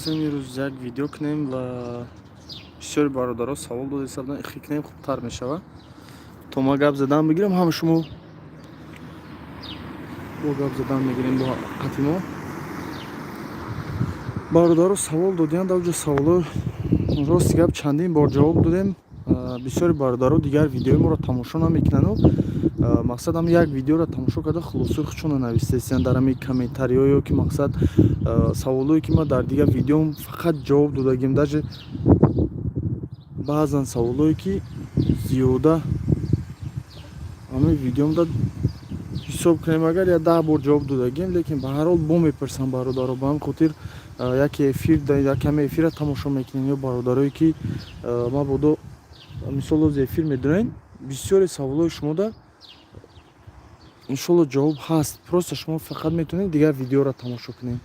Хостем имрӯз як видео кунем ва бисёри бародаро савол додед ихи кунем хубтар мешавад. То ма гап задан бигирем ҳама шумо бо гап задан мегирем бо қати мо. Бародаро савол додиянд авҷо саволо рости гап чандин бор ҷавоб додем. Бисёри бародаро дигар видеои моро тамошо намекунанд. Мақсад ҳам як видеоро тамошо карда хулосаи худшона навистесиянд дар ҳамин комментариҳо ё ки мақсад саволое ки ма дар дигар видеом фақат ҷавоб додагим. Даже баъзан саволое ки зиёда ҳамин видеомда ҳисоб кунем агар я 10 бор ҷавоб додагим, лекин ба ҳар ҳол бо мепурсанд бародаро. Ба ҳамин хотир яке эфир якаме эфира тамошо мекунем ё бародарое ки мабодо мисол рози эфир медонед, бисёри саволои шумода иншолло ҷавоб ҳаст. Просто шумо фақат метавонед дигар видеоро тамошо кунед.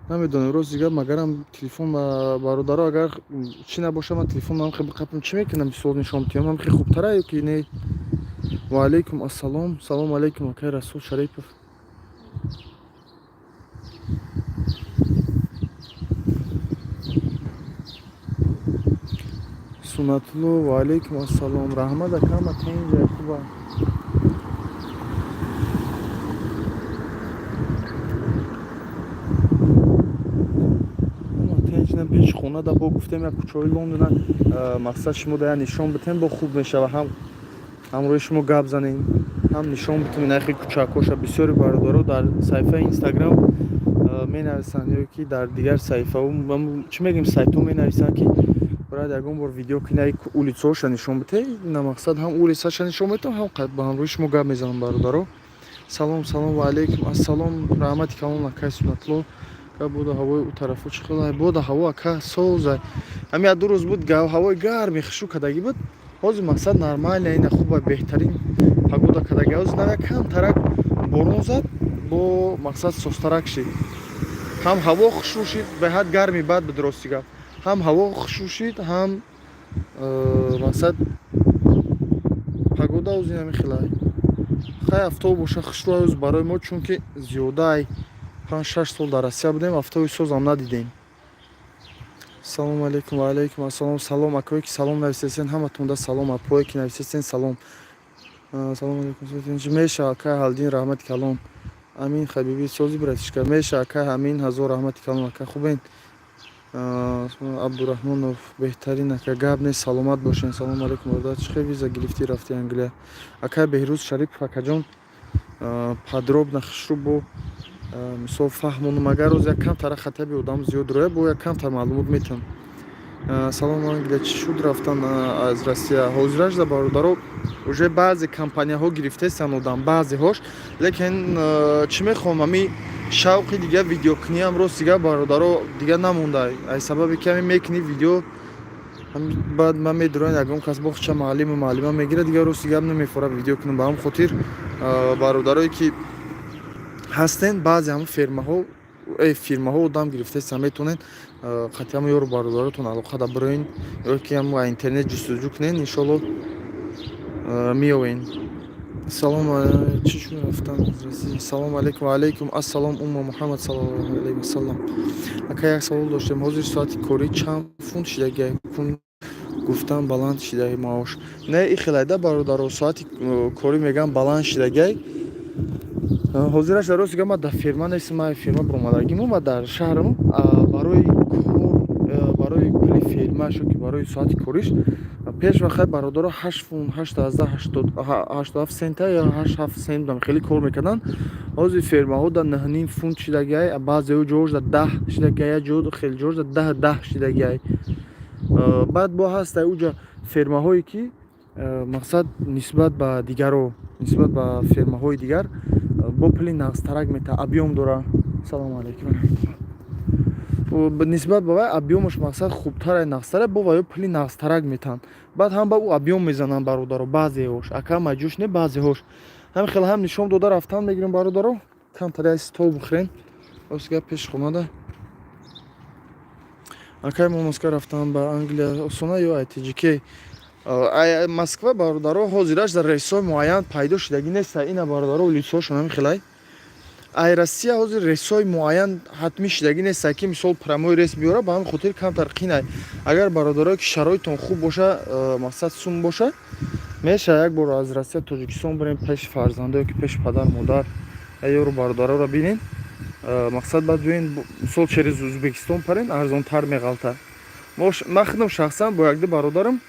намедонам рости гап магарам телефон ба бародаро агар чӣ набоша ман телефонам хе биқапам чӣ мекунам мисол нишон тиём ҳам хе хубтара ё ки не. Ва алейкум ассалом. Салом алейкум акай Расул Шарипов. Сунатулло ва алейкум ассалом. Раҳмат акама тенҷа хуба. Тенҷнам пеш хона да бо гуфтем як кӯчаҳои Лондона мақсад шумо да нишон битем бо хуб мешава. ҳам рӯи шумо гап занем, ҳам нишон битем нахи кӯчакоша. Бисёри бародаро дар саҳифаи Instagram менависанд ё ки дар дигар саҳифаҳо чӣ мегӯем сайтҳо менависанд ки брат ягон бор видео кинаи улицаҳоша нишон бите. На мақсад ҳам улицаша нишон метавам, ҳам ба ҳамрӯи шумо гап мезанам бародаро. Салом салом ва алейкум ассалом. Раҳмати калон акай Сунатулло. Ка бода ҳавои у тарафо чӣ хелай бода ҳаво ака созай. Ҳам як ду рӯз буд ҳавои гарми хушук кадаги буд. Ҳозир мақсад нормалия ина хуба беҳтарин погода кадаги. Ҳозир нав якам тарак борон зад бо мақсад состарак шид. ҳам ҳаво хушук шид беҳад гарми бад буд рости гап. ҳам ҳаво хушук шид ҳам мақсад погода ҳозир намехелай. хай автобус боша хушрӯ ҳоз барои мо чунки зиёда 5-6 сол дар Россия будем, автобуси созам надидем. Салом алейкум ва алейкум ассалом. Салом акое ки салом нависесен ҳаматонда салом апое ки нависесен салом. Салом алейкум. Меша акай ҳалдин раҳмати калон. Амин хабиби сози братишка. Меша акай амин ҳазор раҳмати калон акай хубен. Абдураҳмонов беҳтарин акай гап нест саломат бошен. Салом алейкум брат. Чӣ виза гирифтӣ рафти Англия? Акай Беҳрӯз Шарипов акаҷон подробно хушрӯ бо мисол фаҳмонам агар роз якам тара хатаби одам зиёд роя бо якам тара маълумот метавам. Салом Англия чӣ шуд рафтан аз Россия? Ҳозираш да бародаро уже баъзе компанияҳо гирифтестан одам баъзеҳош, лекин чӣ мехоҳам ҳами шавқи дига видеокуниям рости гап бародаро дига намонда. аз сабаби ки ҳами мекунӣ видео баъд ман медонам ягон кас бохча муаллиму муаллима мегирад дига рости гап намефора видео кунам. Ба ҳам хотир бародарое ки ҳастен баъзе ҳам фирмаҳо одам гирифтестан метавонед қати ҳам ёру бародаротон алоқа да бироин ё ки ҳам интернет ҷустуҷӯ кунед иншолло меёвен. Салом чӣ шуд рафтан салом алейкум ва алейкум ассалом умма Муҳаммад саллаллоҳу алайҳи васалам. Акай як савол доштем ҳозир соати корӣ чанд фунт шидаги гуфтан баланд шидаги маош? Не ихелайда бародаро соати корӣ мегӯям баланд шидагай. Ҳозираш дар рости гап ма дар фирма нестам, ман фирма баромадагиму ва дар шаҳрам барои кор барои пули фирмааш ё ки барои соати кориш пеш вақт бародаро 8 фунт 87 сента ё 87 сент дам хеле кор мекарданд. ҳозир фирмаҳо дар 9 фунт шидагай, баъзеҳо ҷош дар 10 шидагай, ҷо хеле ҷош дар 10 шидагай. баъд бо ҳаста уҷа фирмаҳое ки мақсад нисбат ба дигаро нисбат ба фирмаҳои дигар бо пули нағзтарак мета объём дора. Салом алейкум. Нисбат ба вай объёмаш мақсад хубтара нағзтара бо вай пули нағзтарак метан. Баъд ҳам ба ӯ объём мезананд бародаро баъзеҳош ака маҷӯш не баъзеҳош. ҳам хеле ҳам нишон дода рафтан мегирем бародаро. Кам тари аз стол бихӯрем. Рости гап пеш хомада. Акай мо Москва рафтан ба Англия осона ё ITGK? Москва бародаро ҳозираш дар рейсҳои муайян пайдо шидаги неста. Ина бародаро улицаҳошон ҳамин хелай ай Россия ҳозир рейсҳои муайян ҳатмӣ шидагӣ неста ки мисол прямой рейс биёра ба ҳамин хотир камтар қинай. Агар бародарое ки шароитон хуб боша, мақсад сум боша, мешавад як бор аз Россия Тоҷикистон бирем пеши фарзандо ки пеши падар модар ёру бародараро бинем. Мақсад баъд биёен мисол через Ӯзбекистон парем арзонтар меғалта. Ман худам шахсан бо якди бародарам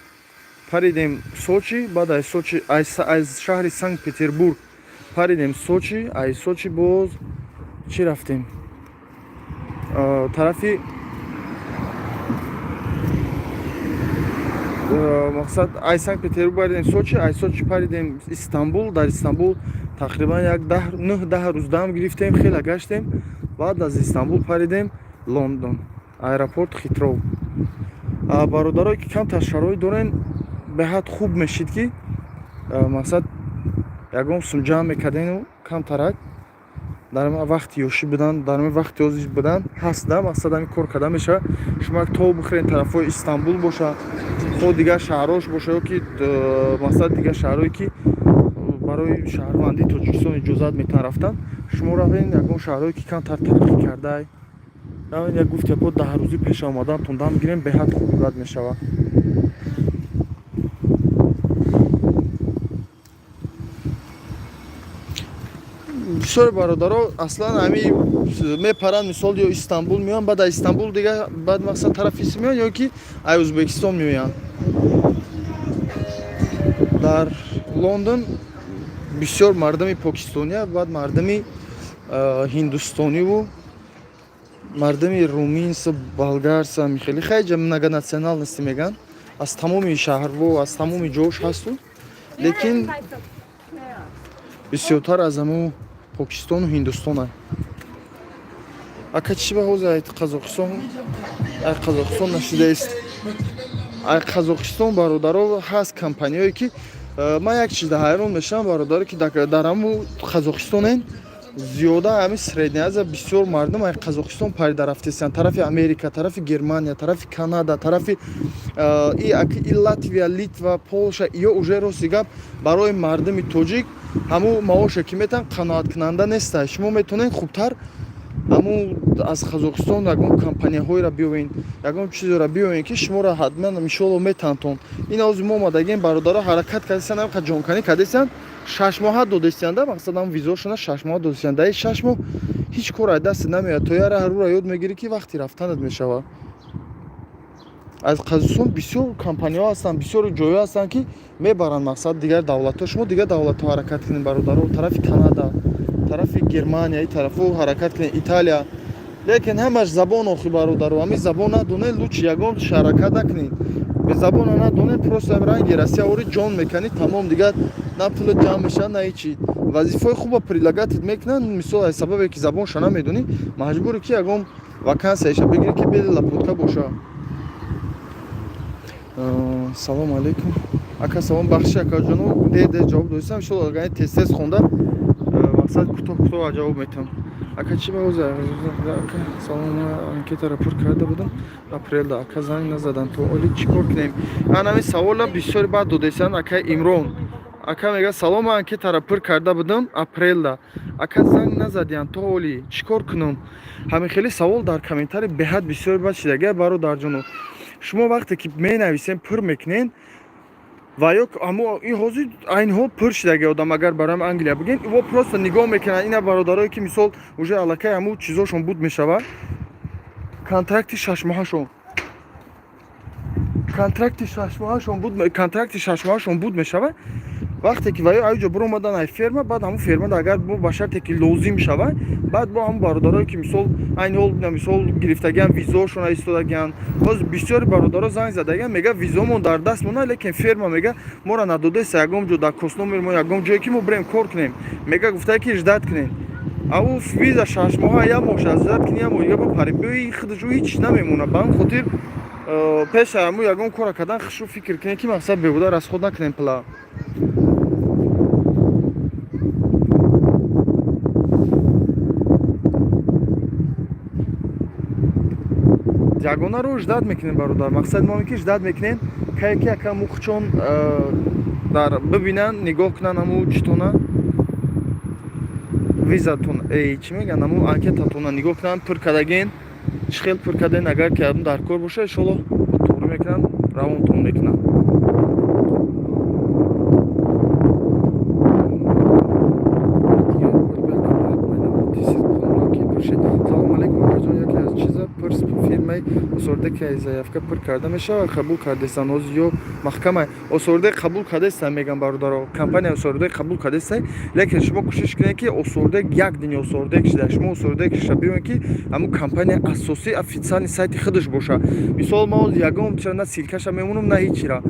паридем Сочи, баъд аз Сочи аз шаҳри Санкт-Петербург паридем Сочи, аз Сочи боз чӣ рафтем? Тарафи мақсад аз Санкт-Петербург паридем Сочи, аз Сочи паридем Истанбул, дар Истанбул тақрибан як 9-10 рӯз дам гирифтем, хеле гаштем. Баъд аз Истанбул паридем Лондон, аэропорт Хитров. Бародарое ки камтар шароит дорен беҳад хуб мешид ки мақсад ягон сум ҷамъ мекардену камтарак дар вақти ёшӣ будан, дар вақти озиш будан ҳаста. Мақсад ҳамин кор карда мешавад. Шумо як тов бихӯред тарафҳои Истанбул боша, хо дигар шаҳрош боша, ё ки мақсад дигар шаҳрое ки барои шаҳрвандии Тоҷикистон иҷозат метавон рафтан. Шумо равен ягон шаҳрое ки камтар тараққӣ кардааи равен як гуфт яко 10 рӯзи пеша омадантон дам гирем, беҳад хуб бад мешавад. бисёри бародаро аслан ҳами мепаранд, мисол ё Истанбул меоянд, баъд аз Истанбул дига баъд мақсад тарафи меоянд ё ки аз Ӯзбекистон меоянд. Дар Лондон бисёр мардами покистония, баъд мардами ҳиндустониву мардами руминса, болгарса, михели хеле многонационалности меган. Аз тамоми шаҳрво, аз тамоми ҷош ҳасту. Лекин бисёртар аз ҳамон Покистону Ҳиндустона. Ака чӣ ба ҳозир ай Қазоқистон нашидааст. Ай Қазоқистон бародаро ҳаст компаниҳое ки ман як чиз ҳайрон мешавам, бародаро ки дар ҳамон Қазоқистонен зиёда ҳами Средняя Азия бисёр мардум ай Қазоқистон парида рафтесанд. Тарафи Америка, тарафи Германия, тарафи Канада, тарафи и Латвия, Литва, Полша, ё уже рости гап барои мардуми тоҷик ҳамун маоше ки метан қаноаткунанда неста. Шумо метонед хубтар ҳамун аз Қазоқистон ягон компанияҳоеро биёвен, ягон чизеро биёвен ки шуморо ҳатман иншоалло метантон. Ин ҳозир мо омадагем бародаро ҳаракат кардесанд, ҳамқа ҷонканӣ кардесанд, 6 моҳа додесанд, мақсад ҳамун визошона 6 моҳа додесанд. Дар 6 моҳ ҳеҷ кор аз дастат намеояд, то яра ҳарура ёд мегирӣ ки вақти рафтанат мешавад. Аз Қазоқистон бисёр компаниҳо ҳастанд, бисёр ҷойҳо ҳастанд ки мебаранд мақсад дигар давлатҳо. Шумо дигар давлатҳо ҳаракат кунед бародаро, тарафи Канада, тарафи Германия, ин тарафҳо ҳаракат кунед, Италия. Лекин ҳамаш забон охир бародаро, ҳамин забон надонед лучи ягон ҳаракат накунед. Бе забона надонед просто ранги Россия ори ҷон меканед, тамом дигар на пула ҷамъ мешавад, на ҳеҷ чиз. Вазифаи хуба прилагатит мекунанд, мисол аз сабабе ки забонша намедонӣ, маҷбуре ки ягон вакансияша бигирӣ ки беди лапотка боша. Салом алейкум. Ака салом бахши акаҷону де ҷавоб додисам. Иншоалло агар тест хонда мақсад кутоб ҷавоб метавам. Ака чӣ ба ҳозир ака салом анкетаро пур карда будам апрелда. Ака занг назадан то оли чӣ кор кунем? Ҳамин савола бисёри баъд додисанд. Ака Имрон ака мега салом анкетаро пур карда будам апрелда. Ака занг назадиян то оли чӣ кор кунам? Ҳамин хеле савол дар комментари беҳад бисёри баъд шидагия бародарҷоно. Шумо вақте ки менависем пур мекунен ва ё ин ҳозир айни ҳол пур шидаги одам агар барои Англия бигем, во просто нигоҳ мекунад. Ина бародарое ки мисол уже аллакай ҳамун чизошон буд мешавад. Контракти 6 моҳашон буд мешавад. Вақте ки ваё аҷо биромадан ай ферма, баъд ҳамун фермада агар бо ба шарте ки лозим шавад, баъд бо ҳамун бародарое ки мисол айни ҳол мисол гирифтагиан визошона истодагиан, ҳозир бисёри бародаро занг задагиан мега визомон дар даст монад, лекин ферма мега моро надодеста ягон ҷо дар косномер мо ягон ҷое ки мо бирем кор кунем, мега гуфтае ки ждат кунем. Ау виза 6 моҳа як моҳ ждат кунем, як моҳ дига бипарем. Бёи худашо ҳеҷ чиз намемонад. Ба ҳамин хотир пеша ҳамун ягон кора кардан хушу фикр кунем ки мақсад беҳуда расход накунем пула. Ягонаро ждат мекунем бародар. Мақсад мо ки ждат мекунем кае ки ака мухчон дар бибинанд, нигоҳ кунанд ҳамун читона визатон чӣ мегӯянд ҳамун анкетатонро нигоҳ кунанд пур кардагин чӣ хел пур карден агар ки дар кор боша иншоалло тавре мекунанд равонтон мекунанд. салому алейкум акаҷон, яке аз чиза пурс фирмаи осордеки заявка пур карда мешавад, қабул кардестан ҳозир ё маҳкама осордек қабул кардестан мегӯянд бародаро, компания осордек қабул кардестан, лекин шумо кӯшиш кунед ки осордек як дини осордек шуда, шумо осордек шуда бивонед ки ҳамун компания асосӣ официални сайти худаш боша. Мисол мо ҳозир ягон чара на силкаша мемонам на ҳеҷ чира,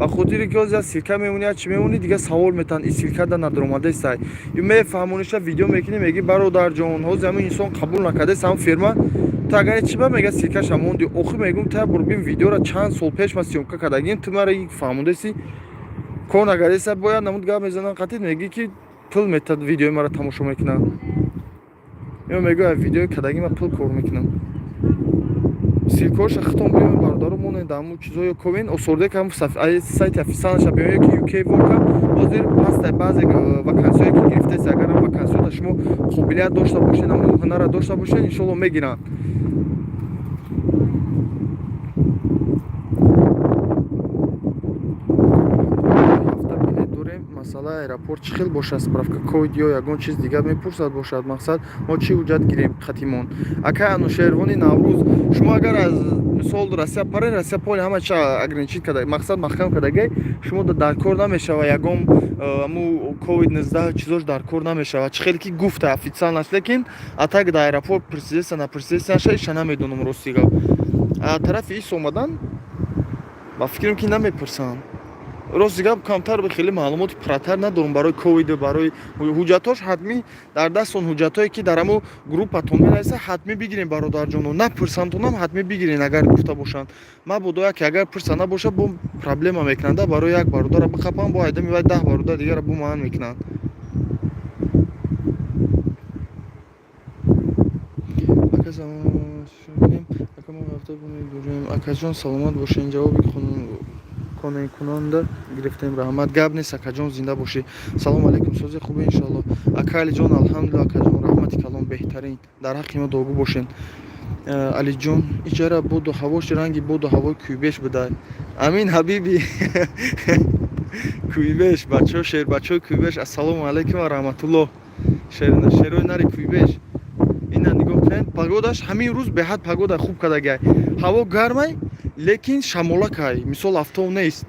ба хотире ки ҳозир силка мемонӣ я чӣ мемонӣ дига савол метан ин силка да надоромадестай мефаҳмониша видео мекунӣ меги бародарҷон ҳозир ҳамин инсон қабул накардест ҳамун фирма то агар чӣ ба мега силкаша монди охир мегӯм та бурбин видеора чанд сол пеш ма сёмка кардагим ту мара фаҳмондеси кор накардеса бояд намуд гап мезанам қатӣ меги ки пул метад видеои мара тамошо мекунад ё мегӯя видеои кардагим ма пул кор мекунам. Силкоша хитон биён бародаро монед ҳамун чизоё ковен осордек ҳам сайти официалнаша биён ки UK Worker ҳозир ҳастай баъзе вакансияе ки гирифтеси агар ҳам вакансияда шумо қобилият дошта бошед ҳамун ҳунара дошта бошед иншоалло мегиранд. масъала аэропорт чӣ хел бошад, справка ковид ё ягон чиз дигар мепурсад бошад, мақсад мо чӣ ҳуҷҷат гирем қатимон. Ака Анушервони Наврӯз, шумо агар аз мисол Россия парен Россия поли ҳама чӣ ограничит карда, мақсад маҳкам кардагай шумо дар кор намешава ягон ҳаму ковид-19 чизош дар кор намешава. Чӣ хел ки гуфта официалнаш, лекин атак дар аэропорт пресидентса на пресидентсаша иша намедонам рости гап. А тарафи ис омадан ба фикрам ки намепурсанд. Рости гап камтар ба хеле маълумоти пурратар надорам барои ковид, барои ҳуҷҷатош ҳатмӣ дар дастон ҳуҷҷатое ки дар ҳамун группатон менависа ҳатмӣ бигирен бародарҷоно, напурсандтонам ҳатмӣ бигирен агар гуфта бошанд. Мабодо ки агар пурса набоша бо проблема мекунанд, барои як бародара бихапам бо айда мевай 10 бародар дигара бо маън мекунанд. Акаҷон саломат бошед, ҷавоби қонеъкунанда гирифтем, раҳмат. Гап нест акаҷон, зинда бошӣ. Салому алейкум, сози хубе иншоалло. Ака Алиҷон, алҳамдулилла акаҷон, раҳмати калон беҳтарин. Дар ҳаққи мо догу бошен. Алиҷон, иҷара боду ҳавош ранги боду ҳавои кӯйбеш бидай. Амин ҳабиби. Кӯйбеш, бачаҳо шербачаҳои кӯйбеш, ассалому алейкум ва раҳматуллоҳ. Шерои нари кӯйбеш. Ина нигоҳ кунед, погодаш ҳамин рӯз беҳад погода хуб кардагай. Ҳаво гармай, лекин шамолакай, мисол афтоб нест.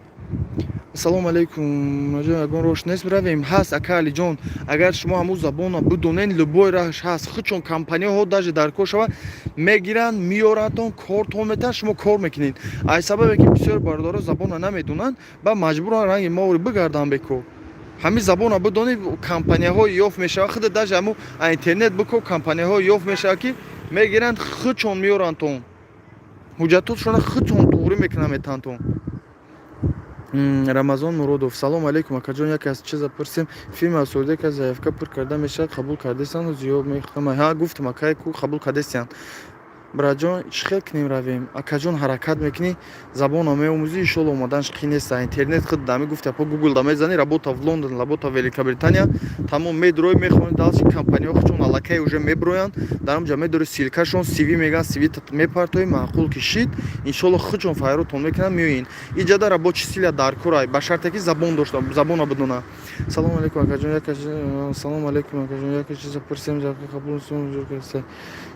Ассалому алейкум, ягон роҳш нест биравем? Ҳаст ака Алиҷон, агар шумо ҳамун забонро бидонед, любой раҳш ҳаст. Худчун компанияҳо даже дар кор шавад, мегиранд, миёрандтон, кортон метан, шумо кор мекунед. аз сабабе ки бисёр бародаро забонро намедонанд, ба маҷбуран ранги моври бигарданд бекор. ҳамин забонро бидонед, компанияҳо ёфт мешавад, худ даже ҳамун интернет бикор, компанияҳо ёфт мешавад ки мегиранд, худчун миёрандтон. ҳуҷҷатотшона худтон туғри мекунанд метантон. Рамазон Муродов, салому алейкум акаҷон, яке аз чиза пурсем, фирма осордека заявка пур карда мешавад, қабул кардесан зиё мехоҳам. Ҳа гуфтам акае ку қабул кардесиян. Браҷон, чӣ хел кунем равем? Акаҷон ҳаракат мекунӣ, забонро меомӯзӣ, иншоалло омаданаш қӣ неста. Интернет худ дами гуфта по Google да мезани, работа в Лондон, работа в Великобритания, тамом медрои мехони далчи компанияҳо худчун аллакай уже меброянд, дар ҳамҷа медори силкашон, CV меган, CV мепартои маъқул ки шид, иншоалло худчун файротон мекунанд, меоин. Иҷада рабочий сила дар корай, ба шарте ки забон дошта, забонро бидона. Салому алейкум акаҷон, салому алейкум акаҷон, яке чиза пурсем, қабул кардем.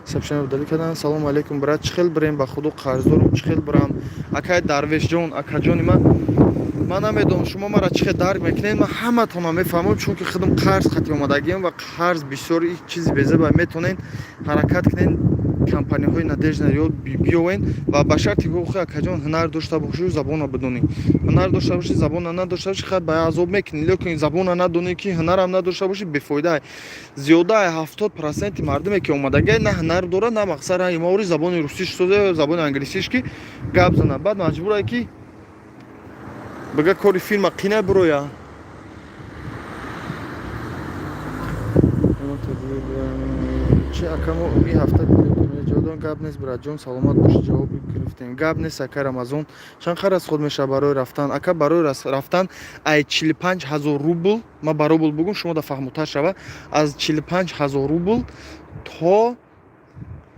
Сообщение вдали кардам. Салому алейкум брат, чӣ хел бирем, ба худо қарздорам, чӣ хел бирам? Акай Дарвешҷон, акаҷони ман намедонам шумо мара чӣ хел дарк мекунед, ман ҳаматонро мефаҳмам, чунки худам қарз хати омадагиам ва қарз бисёр чизи безеба метонен ҳаракат кунен, компанияҳои надеждаи ёд биёвен ва ба шарти гохи акаҷон ҳунар дошта бошӣ, забонро бидонӣ. Ҳунар дошта бошӣ, забонро надошта бошӣ, хай ба азоб мекунӣ, лекин забонро надонӣ ки ҳунарам надошта бошӣ, бефоида. Зиёдаи 70% мардуме ки омадагай на ҳунар дора, на мақсад ранги маври забони русиш созе, забони англисиш ки гап зана. Баъд маҷбурае ки бага кори фирма қина бироя. Чи акамо ин ҳафта ҷодон гап нест братҷон, саломат боши, ҷавоби гирифтем. Гап нест ака Рамазон. Чанд қадр аз худ меша барои рафтан? Ака барои рафтан ай 45,000 рубл, ма ба рубл бугум шумо да фаҳмутар шава. Аз 45,000 рубл то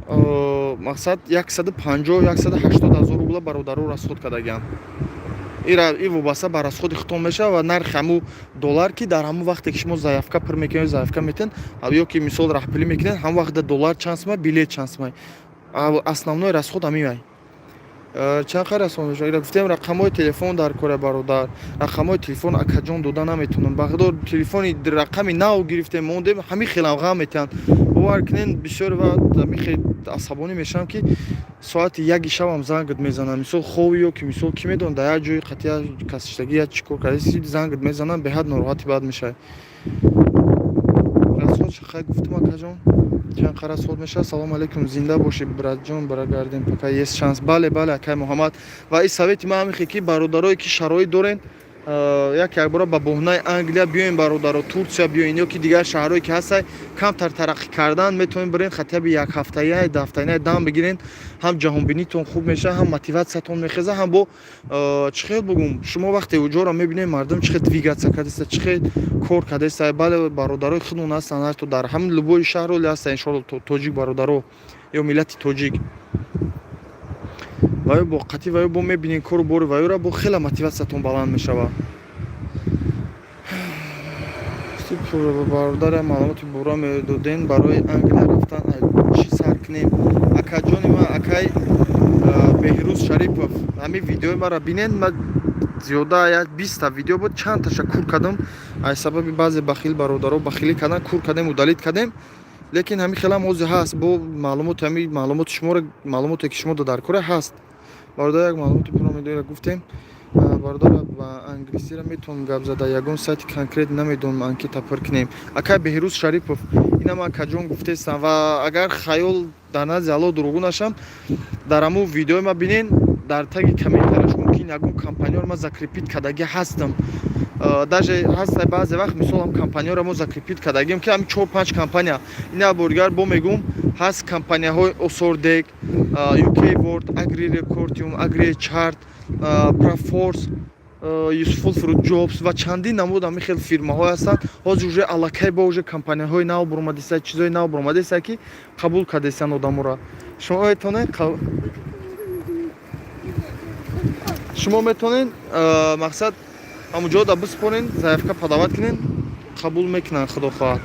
мақсад 150-180,000 рубла бародаро расход кардагиам. ин вобаста ба расходи худтон мешава ва нархи ҳамун доллар ки дар ҳамун вақте ки шумо заявка пур мекунед, заявка метен ё ки мисол раҳпилӣ мекунед, ҳамун вақте доллар чанд сомай, билет чанд сомай. Основной расход ҳамин чанд қадр сон мешава. Гуфтем рақамҳои телефон дар кори бародар, рақамҳои телефон акаҷон дода наметунам. Бахдор телефони рақами нав гирифтем, мондем ҳамин хелам ғам метиҳанд. бовар кунед бисёр вақт ҳамин хел асабонӣ мешавам ки соати 1 шабам зангд мезанам. Мисол ховӣ ё ки мисол ки медон дар як ҷои қатъия касиштагӣ я чӣ кор кардаси зангд мезанам, беҳад нороҳатӣ баъд мешавӣ. расход шақай гуфтам акаҷон. чанд қадр расход мешавад? Салому алайкум, зинда боши братҷон, баргардем пока есть шанс. Бале акай Муҳаммад. ва ин совети ман ҳамин ки бародарое ки шароит дорен, як бора ба боҳнаи Англия биёин, бародаро Турсия биёин ё ки дигар шаҳрҳое ки ҳастай камтар тараққӣ кардан, метавонед бирен хатъ яби як ҳафтаи, ду ҳафтаи дам бигирен. ҳам ҷаҳонбинитон хуб мешавад, ҳам мотиватсиятон мехеза, ҳам бо чӣ хел бугум шумо вақте уҷора мебинед мардум чӣ хел двигатсия кардаста, чӣ хел кор кардаста. Бале бародарои худмон ҳастанд, ҳатто дар ҳамин любой шаҳр ҳастанд иншоалло тоҷик бародаро ё миллати тоҷик. ва ё бо қатъи ва ё бо мебинед кору бори ва ёра бо хеле мотиватсиятон баланд мешавад. бародаря маълумоти бура медоден барои Англия рафтан чӣ сар кунем? Акаҷони ман, акай Беҳрӯз Шарипов, ҳамин видеои маро бинед. ман зиёда як 20 видео буд, чанд таша кур кардам. аз сабаби баъзе бахил бародаро бахилӣ кардан кур кардем, удалит кардем. лекин ҳамин хелам ҳозир ҳаст, бо маълумоти ҳамин маълумоти шуморо, маълумоте ки шумо дар кора ҳаст. бародар як маълумоти пуро медоед гуфтем. бародар ба англисиро метавонем гап зада, ягон сайти конкрет намедонам анкета пур кунем. акай Беҳрӯз Шарипов, ина ман акаҷон гуфтестам ва агар хаёл дар назди Аллоҳ дурӯғу нашам, дар ҳамун видеои ма бинен, дар таги комментарияш мумкин ягон компанияро ма закрепит кардагӣ ҳастам. даже ҳастай баъзе вақт мисол ҳам компанияро мо закрепит кардагим ки ҳамин 4-5 компания. ина боргар бо мегум ҳаст компанияҳои Осордек, UK World, Agri Recordium, Agri Chart, Proforce, Useful Fruit Jobs ва чандин намуд ҳамин хел фирмаҳое ҳастанд. ҳозир уже аллакай бо уже компанияҳои нав буромадеста, чизои нав буромадеста ки қабул кардестанд одаморо. шумо метавонед мақсад ҳамуҷо да биспорен, заявка подават кунен, қабул мекунанд худо хоҳад.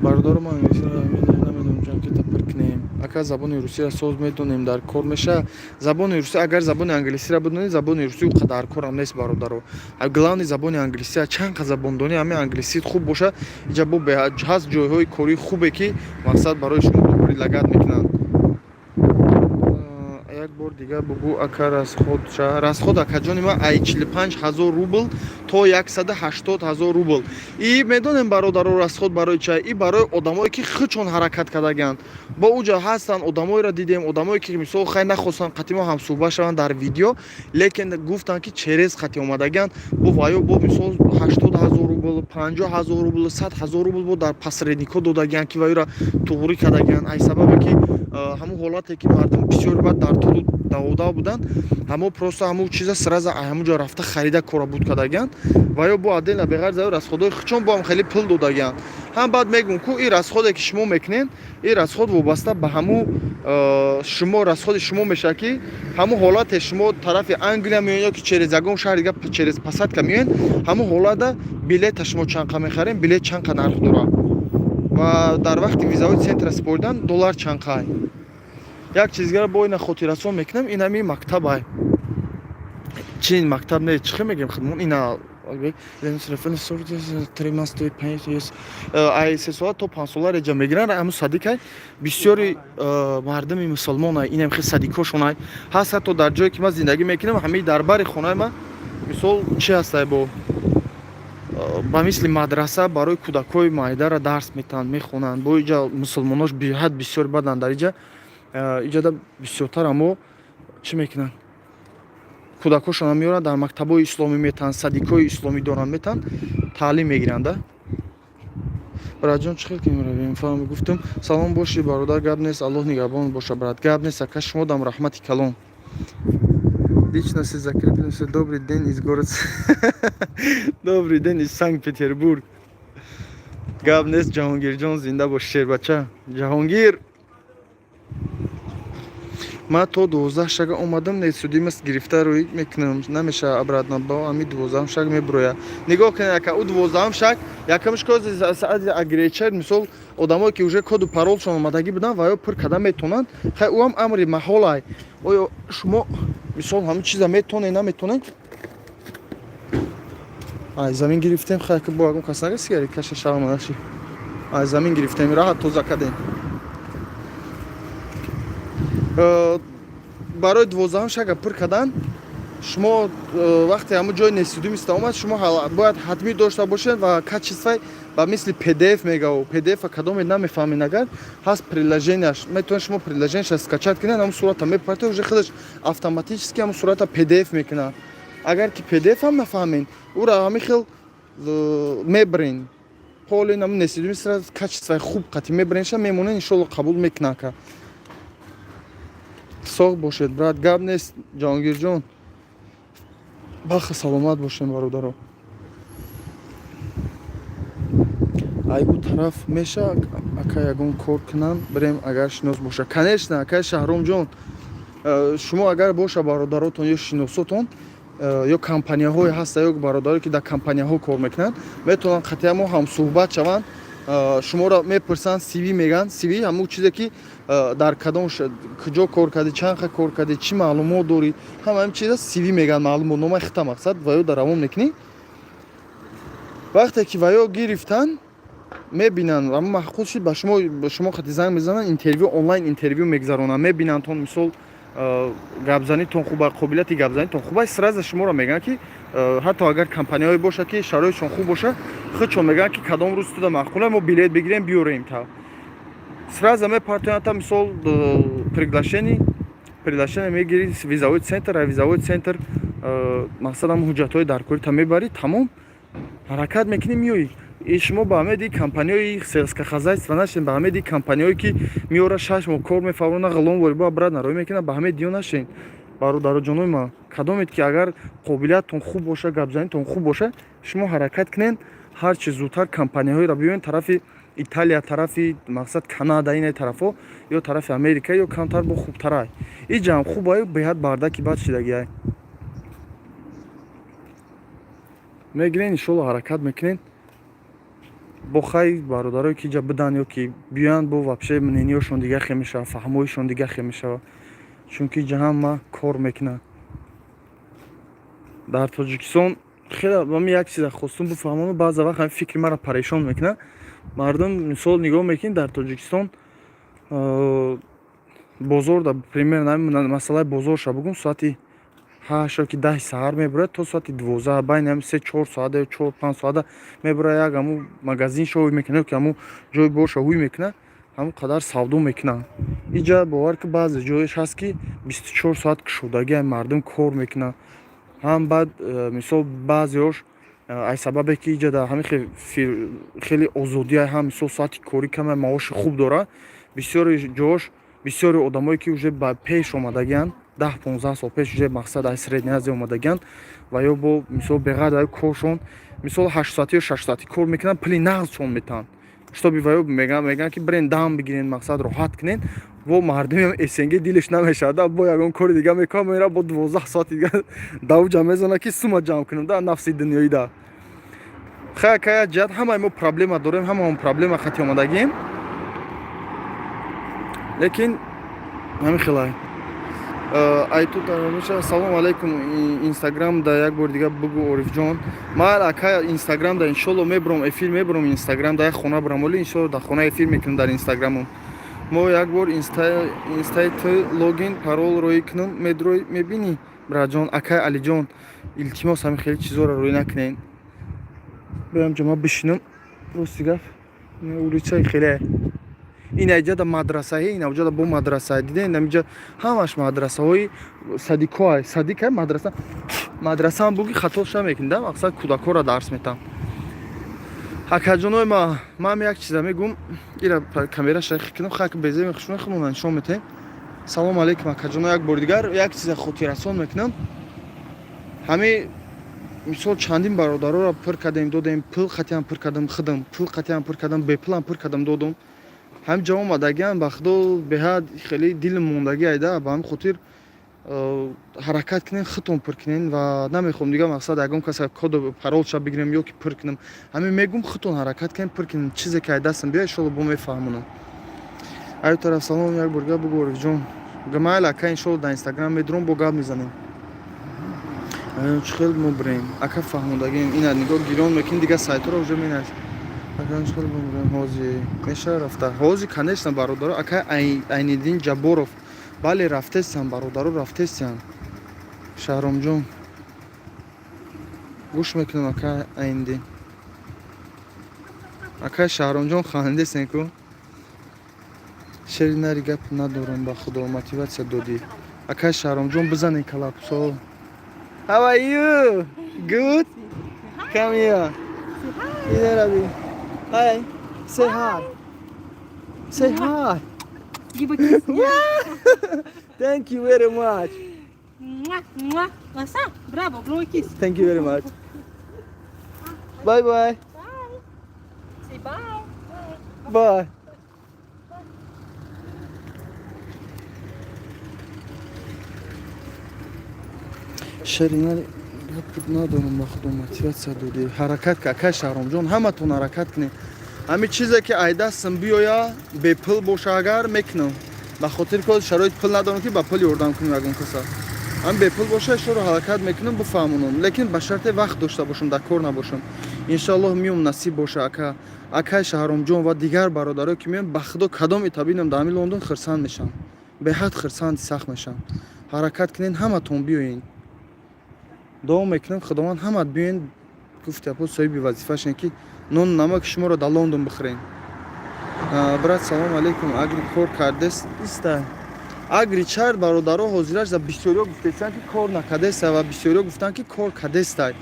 бародаро ман намедонам ҷанкета пур кунем. ака забони русиро соз медонем, дар кор меша. забони руси, агар забони англисиро бидонед, забони руси уқа дар корам нест бародаро. главни забони англисия, чанд қа забондонӣ ҳамин англисит хуб боша. иҷа бо ҳаст ҷойҳои корӣ хубе ки мақсад барои шумо прилагат мекунанд. як бор дигар бугу ака расход акаҷони ман ай 45,000 рубл то 180,000 рубл. и медонем бародаро расход барои чай? и барои одамое ки хичон ҳаракат кардаганд. бо уҷа ҳастанд одамоеро дидем, одамое ки мисол хай нахостанд қатъи мо ҳамсуҳбат шаванд дар видео, лекин гуфтанд ки через қатъи омадаганд. бо ваё бо мисол 80,000 рубл, 50,000 рубл, 100,000 рубл бо дар посреднико додаганд ки ваёра туғурӣ кардаганд. ай сабабе ки ҳамун ҳолате ки мардум бисёр бад дар тулу давода буданд, ҳамон просто ҳамун чиза сраза ҳамунҷо рафта харида кора буд кардаганд. ва ё бо адела беғайр заё расходҳои хичон бо ҳам хеле пул додаганд. ҳам баъд мегӯм ку ин расходе ки шумо мекунед, ин расход вобаста ба ҳамун шумо расходи шумо мешавад ки ҳамун ҳолате шумо тарафи Англия меоед ё ки через ягон шаҳри дига через посадка меоед, ҳамун ҳолата билета шумо чанд қа мехарем, билет чанд қа нарх дорад. ва дар вақти визаҳои центра сипоридан доллар чанд қай. як чизгаро бо ина хотиррасон мекунам, ин ҳамин мактабай. чин мактаб не чӣ хел мегӯем худмон ина ай 3 сола то 5 сола реҷа мегиранд. ҳамун садикай бисёри мардуми мусулмонай, инам хел садикошонай ҳаст. ҳатто дар ҷое ки ман зиндагӣ мекунам, ҳамин дар бари хонаи ман мисол чӣ ҳастай, бо ба мисли мадраса барои кӯдакҳои маҳайдара дарс метаҳанд, мехонанд. бо иҷа мусулмонош беҳад бисёр баданд дар иҷа. иҷада бисёртар аммо чӣ мекунанд, кӯдакҳошона меоранд дар мактабҳои исломӣ метаҳанд, садикҳои исломӣ доранд, метаҳанд таълим мегиранд. Браҷон чӣ хел ки меравем фаҳми гуфтам салом боши бародар гап нест аллоҳ нигаҳбон боша брат гап нест ака шумо дам раҳмати калон лично се закрепилимся добрый день из город добрый день из Санкт-Петербург гап нест ҷаҳонгирҷон зинда бош шербача ҷаҳонгир ман то 12 шага омадам несудимаст гирифта рӯй мекунам намеша абратна ба ами 12 шаг меброя нигоҳ кунед ака у 12 шаг якамш кози агречер мисол одамое ки уже коду паролшон омадагӣ будан ва ё пур кардан метонанд хай уам амри маҳолай оё шумо мисол ҳамин чиза метонед наметонед ай замин гирифтем хай ки бо агон кас нагаст гari каша шавманаши ай замин гирифтем раҳат тоза кадем барои 12 шага пур кардан шумо вақте ҳамун ҷои несудимиста омад шумо бояд ҳатмӣ дошта бошед ва качествай ба мисли pdf мегав pdf кадоме намефаҳмед агар ҳаст приложенияш метавонед шумо приложенияша скачат кунед ҳамун сурата мепартед уже худаш автоматически ҳамун сурата pdf мекунад агар ки pdf ҳам нафаҳмед ура ҳамин хел мебрен полин ҳамун несудимиста качествай хуб қати мебренша мемонед иншолло қабул мекунад ка соғ бошед брат гап нест ҷаҳонгирҷон бахта саломат бошем бародаро ай у тараф меша ака ягон кор кунам бирем агар шинос боша конечно ака шаҳромҷон шумо агар боша бародаротон ё шиносотон ё компанияҳое ҳаста ё бародаре ки дар компанияҳо кор мекунанд метавонанд қатъиян мо ҳамсӯҳбат шаванд шуморо мепурсанд cv меган cv ҳамун чизе ки дар кадом куҷо кор кардӣ чанд ха кор кардӣ чӣ маълумот дорӣ ҳама ҳамин чиза cv меган маълумотномаи хита мақсад ва ё дар равон мекунӣ вақте ки ва ё гирифтан мебинанд ама маъқул шид ба шумо хати занг мезананд интервю онлайн интервю мегзаронанд мебинандтон мисол гапзанитон хуба қобилияти гапзанитон хуба сразу шуморо мегӯянд ки ҳатто агар компанияҳое бошад ки шароитшон хуб боша худшон мегӯянд ки кадом рӯз туда маъқуле мо билет бигирем биёрем та сразу мепартоянд мисол приглашение мегирӣ визовой центр а визовой центр мақсад ҳам ҳуҷҷатҳои даркорӣ та мебарӣ тамом ҳаракат мекунӣ миёӣ и шумо ба ҳамеди компанияҳои селскохозяйство нашен ба ҳамеди компанияҳое ки меора 6 моҳ кор мефаврона ғалом волибо брат нароӣ мекунад ба ҳамеди ё нашен бародароҷонои ман кадомед ки агар қобилияттон хуб боша гапзанитон хуб боша шумо ҳаракат кунед ҳар чи зудтар компанияҳоеро бибинед тарафи италия тарафи мақсад канада ине тарафҳо ё тарафи америка ё камтар бо хубтарай и ҷам хубай беҳад бардаки бад шидагиай мегиред иншолло ҳаракат мекунед бо хай бародарое ки ҷа бидан ё ки биёянд бо вообще мнениёшон дигар хел мешава фаҳмоишон дигар хел мешава чунки ҷаҳанма кор мекунад дар тоҷикистон хеле ман як чиза хостум бифаҳмонам баъзе вақт ҳамин фикри маро парешон мекунад мардум мисол нигоҳ мекунед дар тоҷикистон бозор примерно масъалаи бозорша бугум соати 8 ки 10 саҳар мебурад то соати 12 байни ҳамин 3-4 соата ё 4-5 соата мебурад як ҳамун магазиншо ҳуй мекунад ки ҳамун ҷои боша ҳуй мекунад ҳамун қадар савдо мекунад иҷа бовар ки баъзе ҷоеш ҳаст ки 24 соат кушодагӣ мардум кор мекунад ҳам баъд мисол баъзеош ай сабабе ки иҷа дар ҳамин хеле озодия ҳам мисол соати корӣ кама маоши хуб дорад бисёри ҷош бисёри одамое ки уже ба пеш омадагиянд 10-15 сол пеш уже мақсад ай средни азия омадагиянд ва ё бо мисол беғадаи коршон мисол 8 соати ё 6 соати кор мекунанд пули нағдшон метаҳанд штоби ва ё мегӯянд ки бирен дам бигирен мақсад роҳат кунед во мардумиам эсенги дилиш намешавад бо ягон кори дига мекунад мера бо 12 соати дига давҷа мезанад ки сума ҷамъ кунам да нафси дунёида хай кая ҷиҳат ҳамаи мо проблема дорем ҳамаон проблема хати омадагием лекин ҳамин хелай айту тарамиша салом алейкум инстаграмда як бор дига бугу орифҷон ман ака инстаграмда иншолло мебурам эфир мебурам инстаграмда як хона бурам оли иншолло дар хона эфир мекунам дар инстаграмам мо як бор инстайт логин парол рӯй кунам медрӯй мебинӣ братҷон ака алиҷон илтимос ҳамин хеле чизоро рӯй накунед биям ҷо ман бишинам рости гап улицаи хеле инаҷада мадрасаи инаҷада бо мадрасаи дидем намиҷа ҳамаш мадрасаҳои садикоай садикай мадрасаам буги хатоша мекунда мақсад кӯдакҳоро дарс метаҳам Hakkajonoy man yak chiza megum ира камера шайхи кинам хак безе мехушна хунан нишон метем. Салом алейкум hakkajonoy як бор дигар як чиза хотирасон мекунам. Ҳами мисол чандин бародароро пир кардем додем, пул хатиам пир кардам хидам, пул хатиам пир кардам, бепулам пир кардам додам. Ҳам ҷаво мадагиан ба худо беҳад хеле дилм мондаги айда ба ҳам хотир ҳаракат кунем, хитон пир кунем ва намехоҳам дига мақсад ягон каса коду паролша бигирем ё ки пир кунем. Ҳамин мегум хитон ҳаракат кунем, пир кунем, чизе ки айдастам биё иншолло бо мефаҳмонам. Аю тараф салом як бор гап бугу Ориф гамайл ака иншолло дар инстаграм медурам бо гап мезанем. Чхел мубрем ака фаҳмодагим ина нигоҳ гирон мекунем дига сайтро уже менад. Ака чхел мубрем ҳози меша рафта. Ҳози конечно бародаро ака Айниддин Ҷабборов. Бале рафтесам бародаро рафтесам. Шаҳромҷон. Гӯш мекунам ака Айниддин. Ака Шаҳромҷон ханандесен ку. Шери нари гап надорам ба худо мотиватсия додӣ. Ака Шаҳромҷон бизанем калапсо. How are you? Good? Come here. Here, Abby. Hi. Say hi. Say hi. Give a kiss. Thank you very much. Mwah, mwah. Lasa, bravo, blow a kiss. Thank you very much. Bye bye. Bye. Say bye. Bye. Шеринали гап надорам ба худо мотиватсия додӣ. Ҳаракат ка ака Шаҳромҷон ҳаматон ҳаракат кунед. Ҳамин чизе ки айдастам биёя бепул боша агар мекунам. Ба хотир ки шароит пул надорам ки ба пул ёрдам кунам ягон каса. Ҳам бепул боша ишоро ҳаракат мекунам бифаҳмонам. Лекин ба шарте вақт дошта бошам, дар кор набошам. Иншаллоҳ миём насиб боша ака. Ака Шаҳромҷон ва дигар бародаро ки меём ба худо кадом итабинам дар ҳамин Лондон хирсанд мешам. Беҳад хирсанди сахт мешам. Ҳаракат кунед ҳаматон биёед. Дуо мекунам худованд ҳамат биёед гуфт япо соҳиби вазифашен ки нон намак шуморо дар Лондон бихӯрем. Брат салом алейкум агри кор кардест иста. Агри чар бародаро ҳозираш за бисёриё гуфтестанд ки кор накардеста ва бисёриё гуфтанд ки кор кардестай.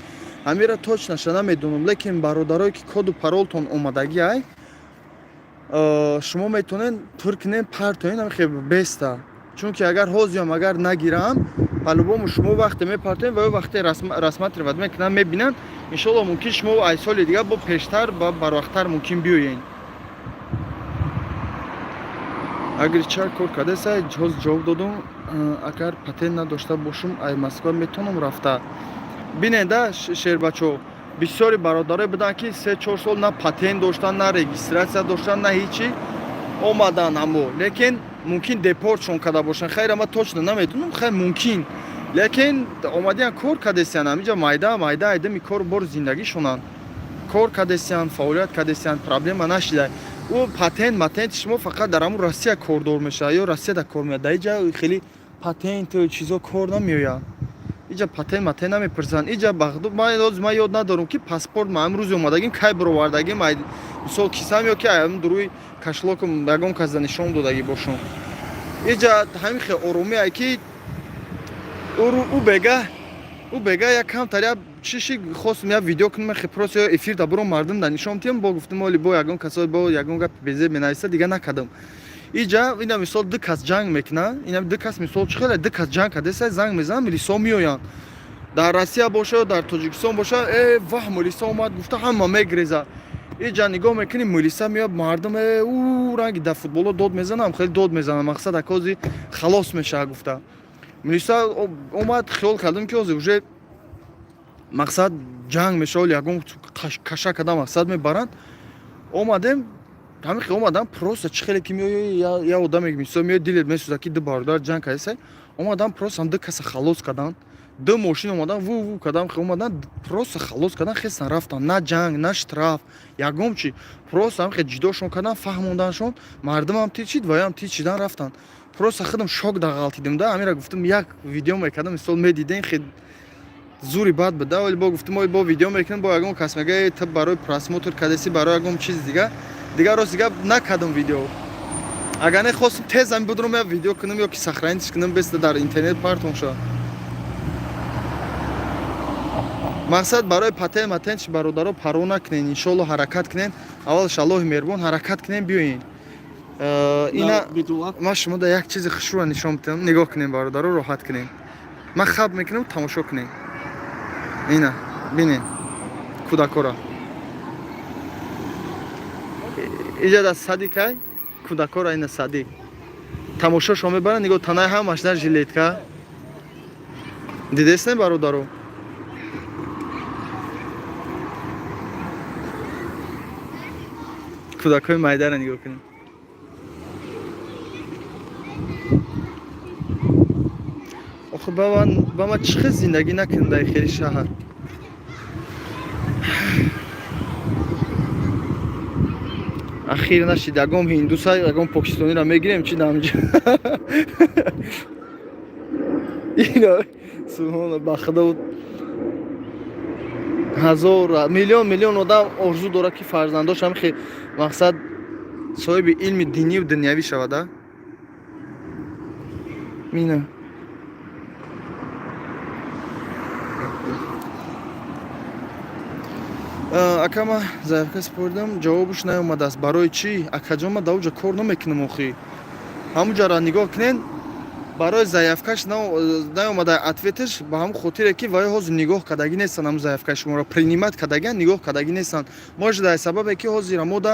Ҳамира точнаша намедонам, лекин бародарое ки коду паролтон омадаги ай шумо метонед пир кунед партоен ҳамихе беста. Чунки агар ҳозиям агар нагирам по-любому шумо вақте мепартоен ва ё вақте расмат равад мекунам мебинанд. Иншоллоҳ мумкин шумо ай соли дига бо пештар ба барвақтар мумкин биёед. Агар чар кор кардеса ҷоз ҷавоб додам агар патент надошта бошам ай Москва метонам рафта. Бинеда шербачо бисёри бародарое буданд ки 3-4 сол на патент доштанд, на регистратсия доштанд, на ҳичи омадан амо. Лекин мумкин депортшон карда бошанд. Хайр ама точно намедонам, хайр мумкин. Лекин омадиан кор кардесиян амиҷа майда айдами кор бор зиндагишонанд. Кор кардесиян, фаъолият кардесиян, проблема нашида. У патент шумо фақат дар ҳамун Россия кордор мешавад ё Россияда кор меояд. Дар иҷа хеле патент чизо кор намеояд. Иҷа патент намепирсанд. Иҷа бахду ман ёд надорам ки паспорт ма амрӯз омадагим кай баровардагим мисол кисам ё ки дуруи кашлокам ягон каза нишон додаги бошам. Иҷа ҳамин хе оромӣ ай ки у бега як камтар чиши хостам як видео кунам хе просто ё эфир да буром мардум да нишон тем бо гуфтам оли бо ягон касо бо ягон гап безе менависа дига накардам. Иҷа ина мисол ду кас ҷанг мекунад, ина ду кас мисол чӣ хеле ду кас ҷанг кардеса занг мезанам милисо меоянд. Дар Россия боша дар Тоҷикистон боша ваҳ милиса омад гуфта ҳама мегреза. Иҷа нигоҳ мекунем милиса меояд мардум ранги дар футболо дод мезанам, хеле дод мезанам мақсад акази халос мешавад гуфта. Милиса омад хиёл кардам ки ҳозир уже мақсад ҷанг мешавад ягон каша карда мақсад мебаранд. Омадем ҳамихе омадам просто чӣ хеле ки меояд я одаме мисол меояд дилет месӯзад ки ду бародар ҷанг кардеса. Омадам просто ду каса халос карданд. Ду мошин омадан ву кардам омадан просто халос кардан хестан рафтан. На ҷанг, на штраф, ягон чӣ. Просто ҳамихе ҷидошон кардан фаҳмонданшон. Мардумам тичид ва ям тичидан рафтан. Просто худам шок дағалтидим да. Амира гуфтам як видео мекардам мисол медиден хе зури бад буда вали бо гуфтам ой бо видео мекунам бо ягон кас мега таб барои просмотр кардеси барои ягон чиз дига рост дига накардам видео. Агар не хостам тезам будурам я видео кунам ё ки сохранитиш кунам беста дар интернет партон шавад. мақсад барои патент чи бародаро паро накунен, иншолло ҳаракат кунен. Аввалш Аллоҳи меҳрубон ҳаракат кунен, биёен. Ина ман шумода як чизи хушрӯро нишон медиҳам, нигоҳ кунен, бародаро роҳат кунен. Ман хаб мекунам, тамошо кунен. Ина бинен кӯдакоро. Иҷада сади кай кӯдакоро ина сади. Тамошошо мебаранд, нигоҳ танаи ҳамаш дар жилетка. Дидес не бародаро? Кӯдакои майдаро нигоҳ кунед. охи ба ман чӣ хел зиндагӣ накунем дар хели шаҳр? ахир нашид ягон ҳиндуса, ягон покистониро мегирем чи дамҷа. Ино субҳона ба худо ҳазор миллион одам орзу дорад ки фарзандошам мақсад соҳиби илми динию дунявӣ шавада. Мина акама заявка супордам, ҷавобуш наомадааст. Барои чӣ? Акаҷон, ман дар оҷа кор намекунам охи. Ҳамуҷара нигоҳ кунен, барои заявкаш наомада ответиш ба ҳамун хотире ки вай ҳозир нигоҳ кардагӣ нестан, ҳамун заявкаи шуморо принимат кардагиан, нигоҳ кардагӣ нестан. Може дар сабабе ки ҳозир ҳамода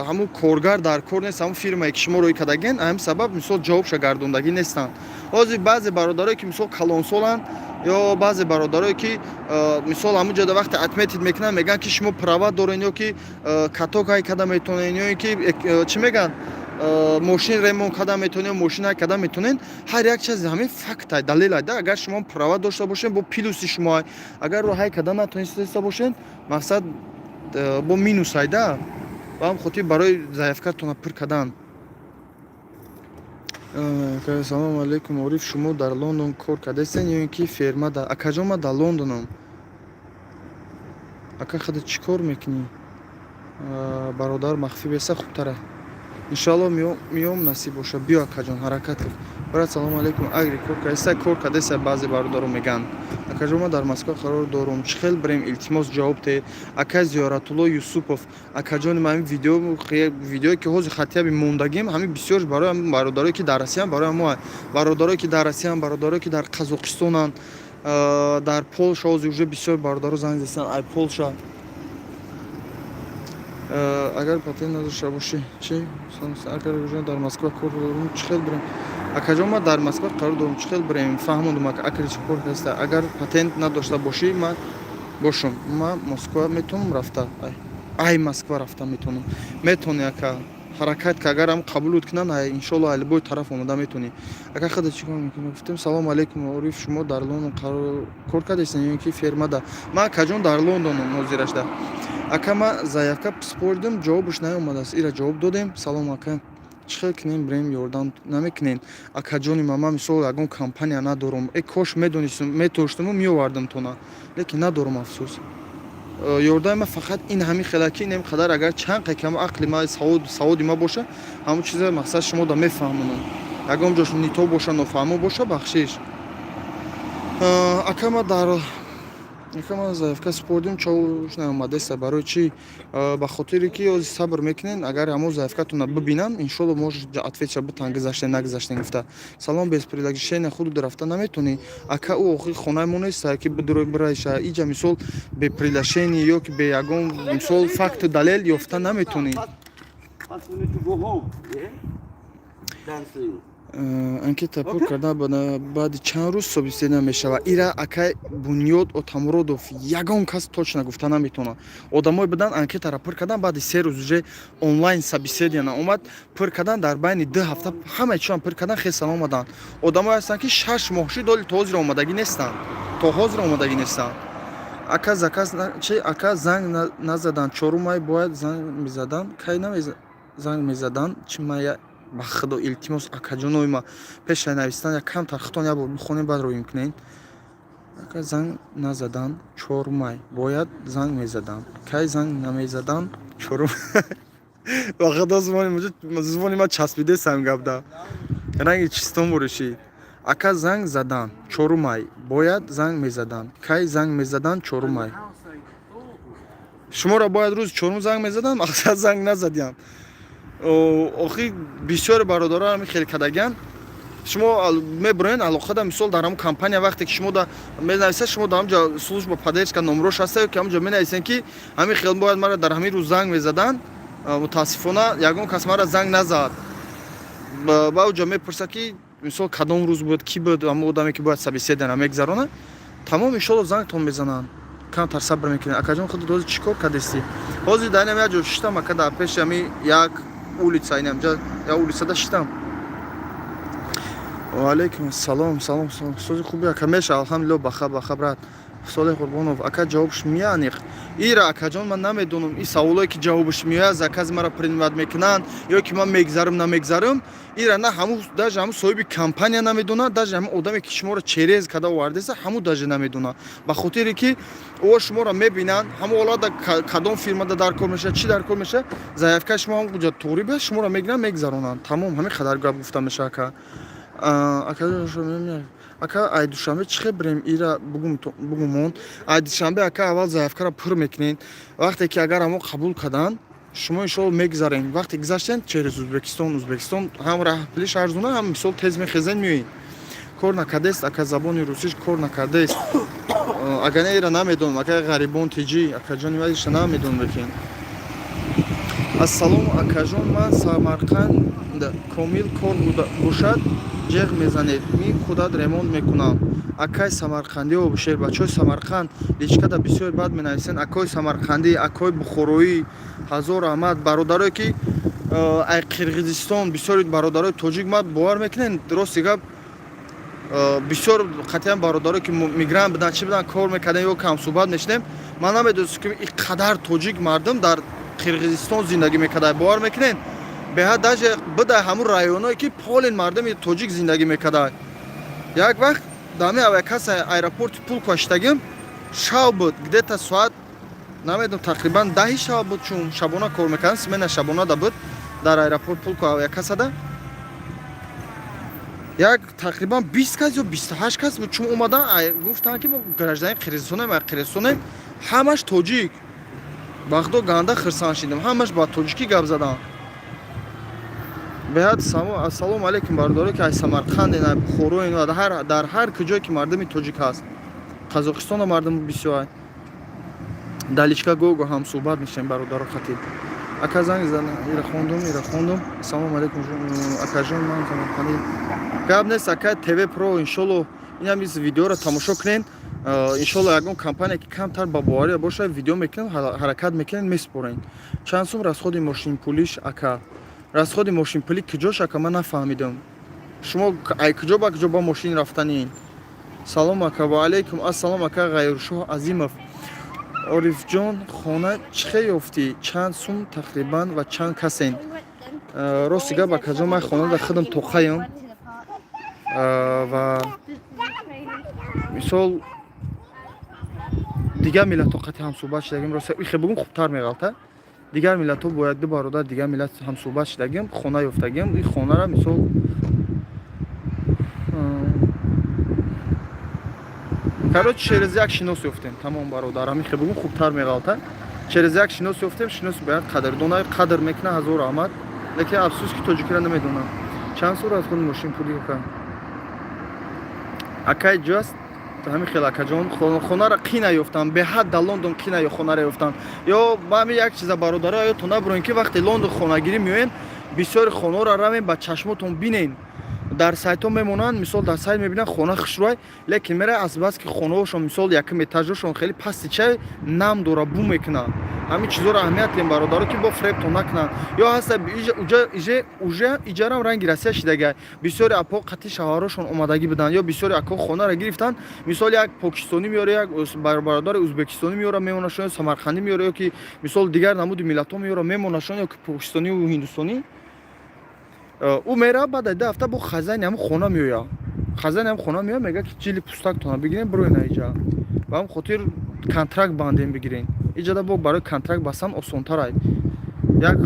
ҳамун коргар дар кор нест, ҳамун фирмае ки шумо роҳӣ кардагиан, ҳамин сабаб мисол ҷавобша гардондагӣ нестан. Ҳозир баъзе бародарое ки мисол калонсоланд ё баъзе бародарое ки мисол ҳамуҷода вақте отметид мекунанд, мегӯянд ки шумо права дорен ё ки каток ҳай карда метавонен, ё ин ки чӣ мегӯянд мошин ремонт карда метавонен, мошин ҳай карда метавонен. Ҳар як чиз ҳамин фактае, далелае да. Агар шумо права дошта бошед, бо плюси шумоае. Агар ро ҳай карда натавониста бошед, мақсад бо минусае да. Ба ҳамин хотир барои заявкатона пур кардан. Салому алейкум, Ориф, шумо дар Лондон кор кардастен ё ин ки ферма дар? Акаҷон, ман дар Лондонам. Ака худо чӣ кор мекунӣ? Бародар махфӣ беса хубтара. Иншалло миём насиб боша. Биё акаҷон, ҳаракат кун. Брат, салому алейкум. Агри кор кардастен, баъзе бародаро мегӯянд. Акаҷон, ман дар Москва қарор дорум. Чӣ хел бирем? Илтимос ҷавоб де. Ака Зиёратулло Юсупов. Акаҷон, ман видеое ки ҳозир хатиаби мондагием, ҳамин бисёр барои бародарое ки дар Россиян, барои ҳамон бародарое ки дар Россиян, бародарое ки дар Қазоқистонан, дар Полша ҳозир уже бисёр бародаро занг застан. Ай Полша. Агар патент надошта бошӣ чӣ? Агар дар Москва кор дорум, чӣ хел бирем? Акаҷон, ман дар Москва қарор дорум, чӣ хел бирем? Фаҳмондум акари чӣ кор ҳаста. Агар патент надошта бошӣ, ман бошум. Ман Москва метавонам рафта. Ай Москва рафта метавонам. Метавони ака ҳаракат ки агар ҳам қабулот кунанд, иншолло алибои тараф омада метавонӣ. Ака худо чӣ кор мекунӣ? Гуфтем салому алейкум, Ориф, шумо дар Лондон кор кардастен ё ин ки ферма да? Ман акаҷон дар Лондонам ҳозирашда. Ака, ман заявка супордим, ҷавобуш наомадааст. Ира ҷавоб додем. Салом ака. Чӣ хел кунем, бирем ёрдам намекунен? Акаҷони ман мисол ягон компания надорум. Кош медонистам, метоштаму меовардам тона. Лекин надорум, афсӯс. Ёрдами ман фақат ин ҳамин хелаки инем қадар агар чанд қекам ақли ман саводи ман боша, ҳамун чизе мақсад шумода мефаҳмонам. Ягон ҷош нитоб боша, нофаҳмо боша, бахшиш. Ака, ман заявка супордим, чавобуш наомадааст. Барои чӣ? Ба хотире ки ҳозир сабр мекунен, агар ҳамон заявкатона бибинанд, иншолло може ответша битан гузаштен нагузаштен гуфта. Салом, без приглашения худуд рафта наметавонӣ? Ака, ӯ охир хонаи мо нест ки бираиша. Иҷа мисол бе приглашение ё ки бе ягон мисол факту далел ёфта наметавонӣ. Анкета пур кардан баъди чанд рӯз собиседия мешавад. Ира ака Бунёд Отамуродов ягон кас точно гуфта наметавонад. Одамое буданд анкетаро пур кардан, баъди 3 рӯз уже онлайн собиседия наомад. Пур кардан дар байни 2 ҳафта ҳамаи чиам пур кардан, хел салом омаданд. Одамое ҳастанд ки 6 моҳ шуд, оли то ҳозир омадагӣ нестанд. Ака заказ чӣ? Ака занг назаданд. Чорумай бояд занг мезаданд. Кай занг мезаданд? Чӣ мая ба худо илтимос акаҷонои ма пешай навистан якам тархитон ябор бихонем, баъд роҳим кунен. Ака занг назадан 4 май бояд занг мезадан. Кай занг намезадан 4 ба худо зубони ма часпидесам гапда. Ранги чистон буришид. ака занг задан чорумай бояд занг мезадан кай занг мезадан чорумай шуморо бояд рӯзи чорум занг мезадан мақсад занг назадям охи бисёр бародарам хел кадаган шумо мебурен алоқада мисол дар ҳамун компания вақте ки шумо да менависед шумо да ҳамҷа служба поддержка номрош ҳастаю ки ҳамҷа менависен ки ҳамин хел бояд мара дар ҳамин рӯз занг мезадан мутаассифона ягон кас мара занг назад ба уҷа мепурса ки мисол кадом рӯз буд ки буд ҳамун одаме ки бояд собеседана мегзарона тамом иншолло зангтон мезананд камтар сабр мекунед акаҷон худ ҳозир чӣ кор кардести ҳозир дар инам як ҷо шиштам ака дар пеши ҳамин як улица инамҷа як улицада шиштам وعلیکم السلام سلام سلام سوزی خوبی اکا میشه الحمدلله بخیر برات سوال قربانов اکا جوابش میانیق ایرا اکا جان من نمیدونم این سوالایی که جوابش میاد زکاز مرا پرینواد میکنن یا که من میگذارم نمیگذارم ایرا نه همو داج همو صاحب کمپانیا نمیدونه داج همو آدمی که شما رو چریز کدا آوردهسه همو داج نمیدونه به خاطر که او شما رو میبینن همو اولاد کدام فیرما در کار میشه چی در کار میشه ضعیفکا شما هم کجا توری به شما رو میگیرن میگذارونن تمام همین خدر گفته میشه اکا ака ай душанбе чӣ хел бирем ира бугумон ай душанбе ака аввал заявкаро пур мекунед вақте ки агар ҳамо қабул кадан шумо иншолло мегзарен вақте гузаштен через узбекистон ҳам раҳпилиш арзуна ҳам мисол тез мехезен меоед кор накардест ака забони русиш кор накардест агар не ира намедонам ака ғарибон тиҷӣ акаҷони вайша намедонам лекин ассалому акаҷон ман самарқанд комил кор бошад جغ میزنید می خودت ремонт میکنم اکای سمرقندی و بشیر بچهای سمرقند لیچکا بسیار بد مینویسن اکای سمرقندی اکای بخوروی هزار رحمت برادرایی که ای قرغیزستان بسیار برادرای تاجیک مد باور میکنن درست دیگه بسیار قطعا برادرایی که میگرن بدن چی بدن کار میکنن یا کم صحبت نشدیم من نمیدونم که این قدر تاجیک مردم در قرغیزستان زندگی میکنن باور میکنن به حد даже بده همون رایونایی که پولین مردم تاجیک زندگی میکرد یک وقت دامی اوکاس ایرپورت پول کشتگیم شب بود где-то ساعت نمیدونم تقریبا 10 شب بود چون شبانه کار میکردن سمن شبانه دا بود در ایرپورت پول کو اوکاس دا یک تقریبا 20 کس یا 28 کس بود چون اومدن گفتن که گراجدان قرغیزستان همش تاجیک وقتا گنده خرسان شدیم همش با تاجیکی گپ زدن بهاد السلام علیکم برادران که از سمرقند اینا بخورو اینا در هر کجایی که مردم تاجیک هست قزاقستان مردم بسیار دلیچکا گوگو هم صحبت میشیم برادران خطیب اکا زنگ زدن ایرا خوندم السلام علیکم اکا جان من سمرقندی گپ نیست اکا تیوی پرو انشالله این هم ویدیو رو تماشا کنین انشالله یگان کمپانی که کمتر با باوری باشه ویدیو میکنن حرکت میکنن میسپرین چند سوم расходи ماشین پولیش اکا расходи мошин пули куҷош ака ман нафаҳмидам шумо ай куҷо ба куҷо ба мошин рафтанин салом ака ва алайкум ассалом ака ғайрушоҳ азимов орифҷон хона чӣ хел ёфтӣ чанд сум тақрибан ва чанд касен рости гап акаҷон ман хонада худам тоқаям ва мисол дигар миллато қати ҳамсӯҳбат шудагим рости ихе бугум хубтар меғалта дигар миллатҳо бояд ду бародар дигар миллат ҳамсӯҳбат шудагим хона ёфтагим ин хонара мисол кароч через як шинос ёфтем тамом бародарам ин хебугум хубтар меғалта через як шинос ёфтем шинос бояд қадрдонай қадр мекуна ҳазор аҳмад лекин афсӯс ки тоҷикиро намедонам чанд сол аз худ мошин пули акай ҷост ҳамин хел акаҷон хонаро қӣ наёфтам беҳад дар лондон қӣ наё хонаро ёфтам ё ҳамин як чиза бародаро ётон набурен ки вақте лондон хонагирӣ меоен бисёри хонаро равен ба чашмотон бинен дар сайтҳо мемонанд мисол дар сайт мебинанд хона хушрӯй лекин мера азбас ки хонаҳошон мисол якум этажошон хеле пасти чай нам дора бу мекунанд ҳамин чизоро аҳамият дем бародаро ки бо фребтон накунанд ё ҳаста уже иҷарам ранги россия шидага бисёри апо қати шаҳарошон омадаги буданд ё бисёри ако хонаро гирифтанд мисол як покистонӣ меёра як бародари ӯзбекистонӣ меёра мемонашон ё самарқандӣ меёра ё ки мисол дигар намуди миллатҳо меёра мемонашон ё ки покистонӣ ва ҳиндустонӣ ӯ мера баъд аз 2 ҳафта бо хазайни ҳамун хона меояд хазайни ҳамун хона меояд мегӯяд ки ҷили пустактона бигирен бироин иҷа ба ҳамин хотир контракт бандем бигирен иҷада бо барои контракт бастан осонтар аст як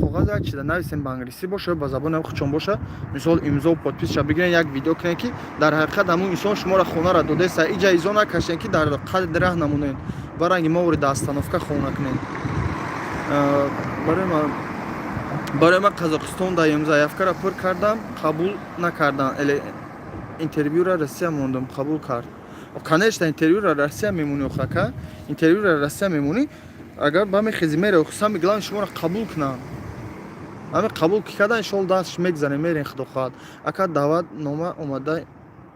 коғаз як чида нависем ба англисӣ боша ба забони хучон боша, мисол имзо подписша бигирен, як видео кунен ки дар ҳақиқат ҳамун инсон шуморо хонара додеса иҷа изо накашен ки дар қадри раҳ намонен баранги мо вурида остановка хона кунен. барои ман Қазоқистон дар заявкаро пур кардам, қабул накардан. Интервюра Россия мондам, қабул кард. Конечно, интервюра Россия мемонӣ охака, интервюра Россия мемонӣ, агар ба мехези мере хусам миглан шуморо қабул кунам. ами қабул кида иншоалло дастш мегзанем мерен худо хоҳад. Ака даъватнома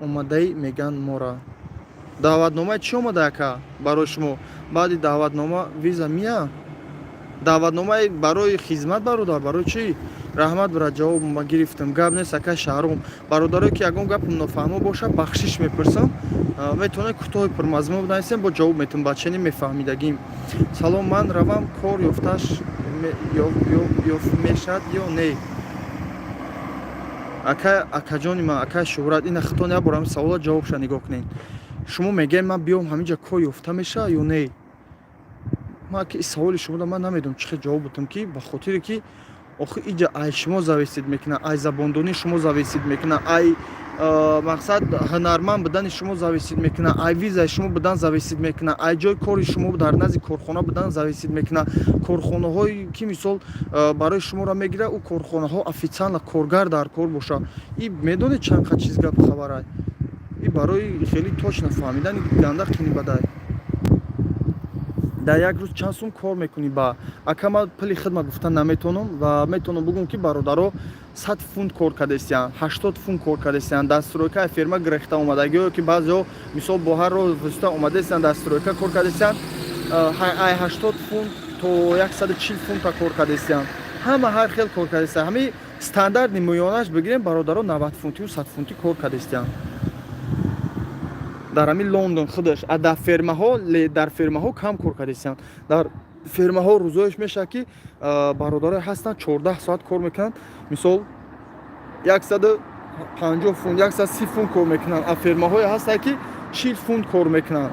омадаи меган мора. даъватнома чӣ омада ака барои шумо? баъди даъватнома виза мия? даъватномаи барои хизмат бародар, барои чӣ? раҳмат брат, ҷавоб ма гирифтам. Гап нест ака шаҳром. бародарое ки ягон гапам нофаҳмо боша бахшиш мепурсам. метавонед кӯтоҳи пурмазмун бинависем, бо ҷавоб метавонем бачани мефаҳмидагим. салом, ман равам кор ёфташ мешад ё не? акаҷони ман, акаи шӯҳрат, ина хитон як бор ҳамин савола ҷавобша нигоҳ кунед. шумо мегӯед ман биём ҳаминҷа кор ёфта мешавад ё не? ман ки саволи шуморо ман намедонам чӣ хел ҷавоб будам, ки ба хотире ки охир иҷа ай шумо зависид мекунад, ай забондонии шумо зависид мекунад, ай мақсад ҳунарманд будани шумо зависид мекунад, ай визаи шумо будан зависид мекунад, ай ҷои кори шумо дар назди корхона будан зависид мекунад. корхонаҳое ки мисол барои шуморо мегирад, ӯ корхонаҳо офитсианла коргар дар кор боша. И медонед чанд қад чиз гап хабарай. И барои хеле точно фаҳмидани ганда қинибадай. дар як рӯз чанд сум кор мекунӣ? ба ака ман пули хидмат гуфта наметонам ва метавонам бигӯям ки бародаро 100 фунт кор кардесиянд, 80 фунт кор кардесиянд, дар стройкаи фирма гирехта омадагиҳое ки баъзеҳо мисол бо ҳар роз висита омадесиянд, дар стройка кор кардесиянд, ай 80 фунт то 140 фунта кор кардесиянд. ҳама ҳар хел кор кардесиянд. ҳамин стандарт намоёнаш бигирем, бародаро 90 фунтию 100 фунтӣ кор кардесиянд. дар ҳамин Лондон худаш дар фермаҳо кам кор кардесиянд. дар фермаҳо рӯзоиш мешавад ки бародарое ҳастанд 14 соат кор мекунанд, мисол 150 фунт, 130 фунт кор мекунанд. а фермаҳое ҳастанд ки 40 фунт кор мекунанд.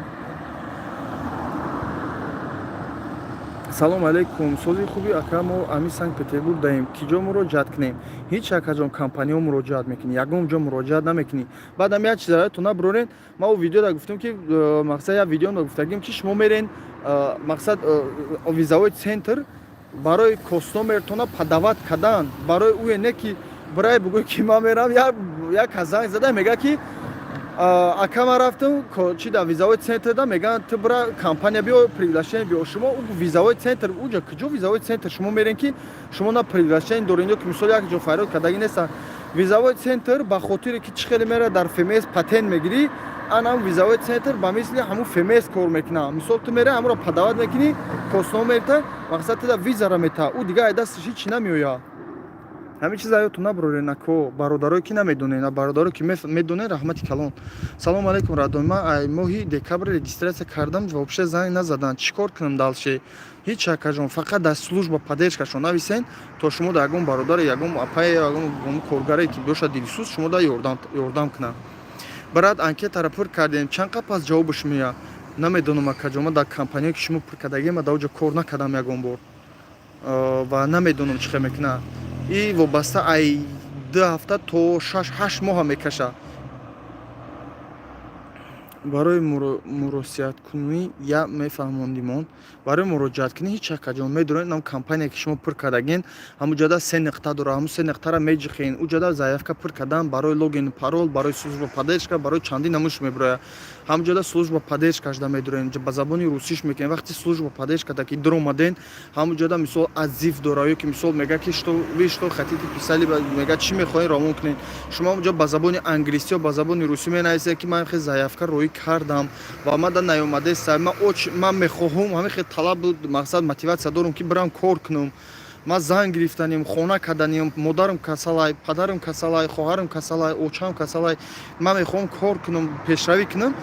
салом алейкум, сози хуби ака, мо ами Санкт-Петербург даем, киҷо муроҷиат кунем? ҳеҷ акаҷон компаниҳо муроҷиат мекунӣ, ягон ҷо муроҷиат намекунӣ. баъдам як чизаро то набурорен, ман ӯ видеода гуфтам ки мақсад як видеомда гуфтагим ки шумо мерен мақсад визавои центр барои костомертона падават кардан, барои ӯе не ки бурай бугӯй ки ман мерам, як занг зада мега ки ака ман рафтам чи дар визавои центр да, мегӯянд ту бира компания биё приглашение биё. шумо визавои центр уҷа куҷо визавои центр шумо мерен ки шумо на приглашение доред, ё ки мисол як ҷо фарёд кардаги неста. визавои центр ба хотире ки чӣ хеле мера дар фмс патент мегирӣ, анам визавои центр ба мисли ҳамун фмс кор мекунад. мисол ту мера ҳамуро падават мекунӣ, костомерта мақсад ту да визара мета, ӯ дигар ай дасташ ҳичи намеояд. ҳамин чиза ёдтон набурорен. нако бародарое ки намедонен, бародарое ки медонен, раҳмати калон. салом алейкум радои, ман ай моҳи декабр регистратсия кардам, вообще занг назаданд, чӣ кор кунам далше? ҳеҷ акаҷон, фақат дар служба поддержкашон нависен, то шумо да ягон бародаре, ягон апае, ягон коргаре ки боша дилсӯз шумо да ёрдам кунад. брат, анкетаро пур кардем, чанд қад пас ҷавобаш меояд? намедонам акаҷон, ман дар компанияе ки шумо пур кардагие ман дар оҷа кор накардам ягон бор ва намедонам чӣ хел мекунад. и вобаста ай 2 ҳафта то 6-8 моҳа мекашад. барои муросиаткунӣ я мефаҳмондимон, барои муроҷиаткунӣ ҳеҷ акаҷон медонед, нам компания ки шумо пур кардаген ҳамуҷада 3 нуқта дора, ҳамун 3 нуқтаро меҷихен, уҷада заявка пур кардан барои логин парол, барои служба поддержка, барои чандин намуш мебирояд. ҳамуҷада служба поддержкашда медорен, ба забони русиш мекунем. вақти служба поддержкада ки дар омаден, ҳамуҷада мисол азиф дора, ё ки мисол мега ки вы что хотите писали, мега чӣ мехоҳед равон кунед. шумо ҳамуҷа ба забони англисӣ ё ба забони русӣ менависед ки ман хел заявка роӣ кардам ва ман да наёмадеста, ман мехоҳам, ҳамин хел талаб буд, мақсад мотиватсия дорам ки бирам кор кунам. ман занг гирифтанем, хона карданем, модарам касалай, падарам касалай, хоҳарам касалай, очам касалай, ман мехоҳам кор кунам, пешравӣ кунам,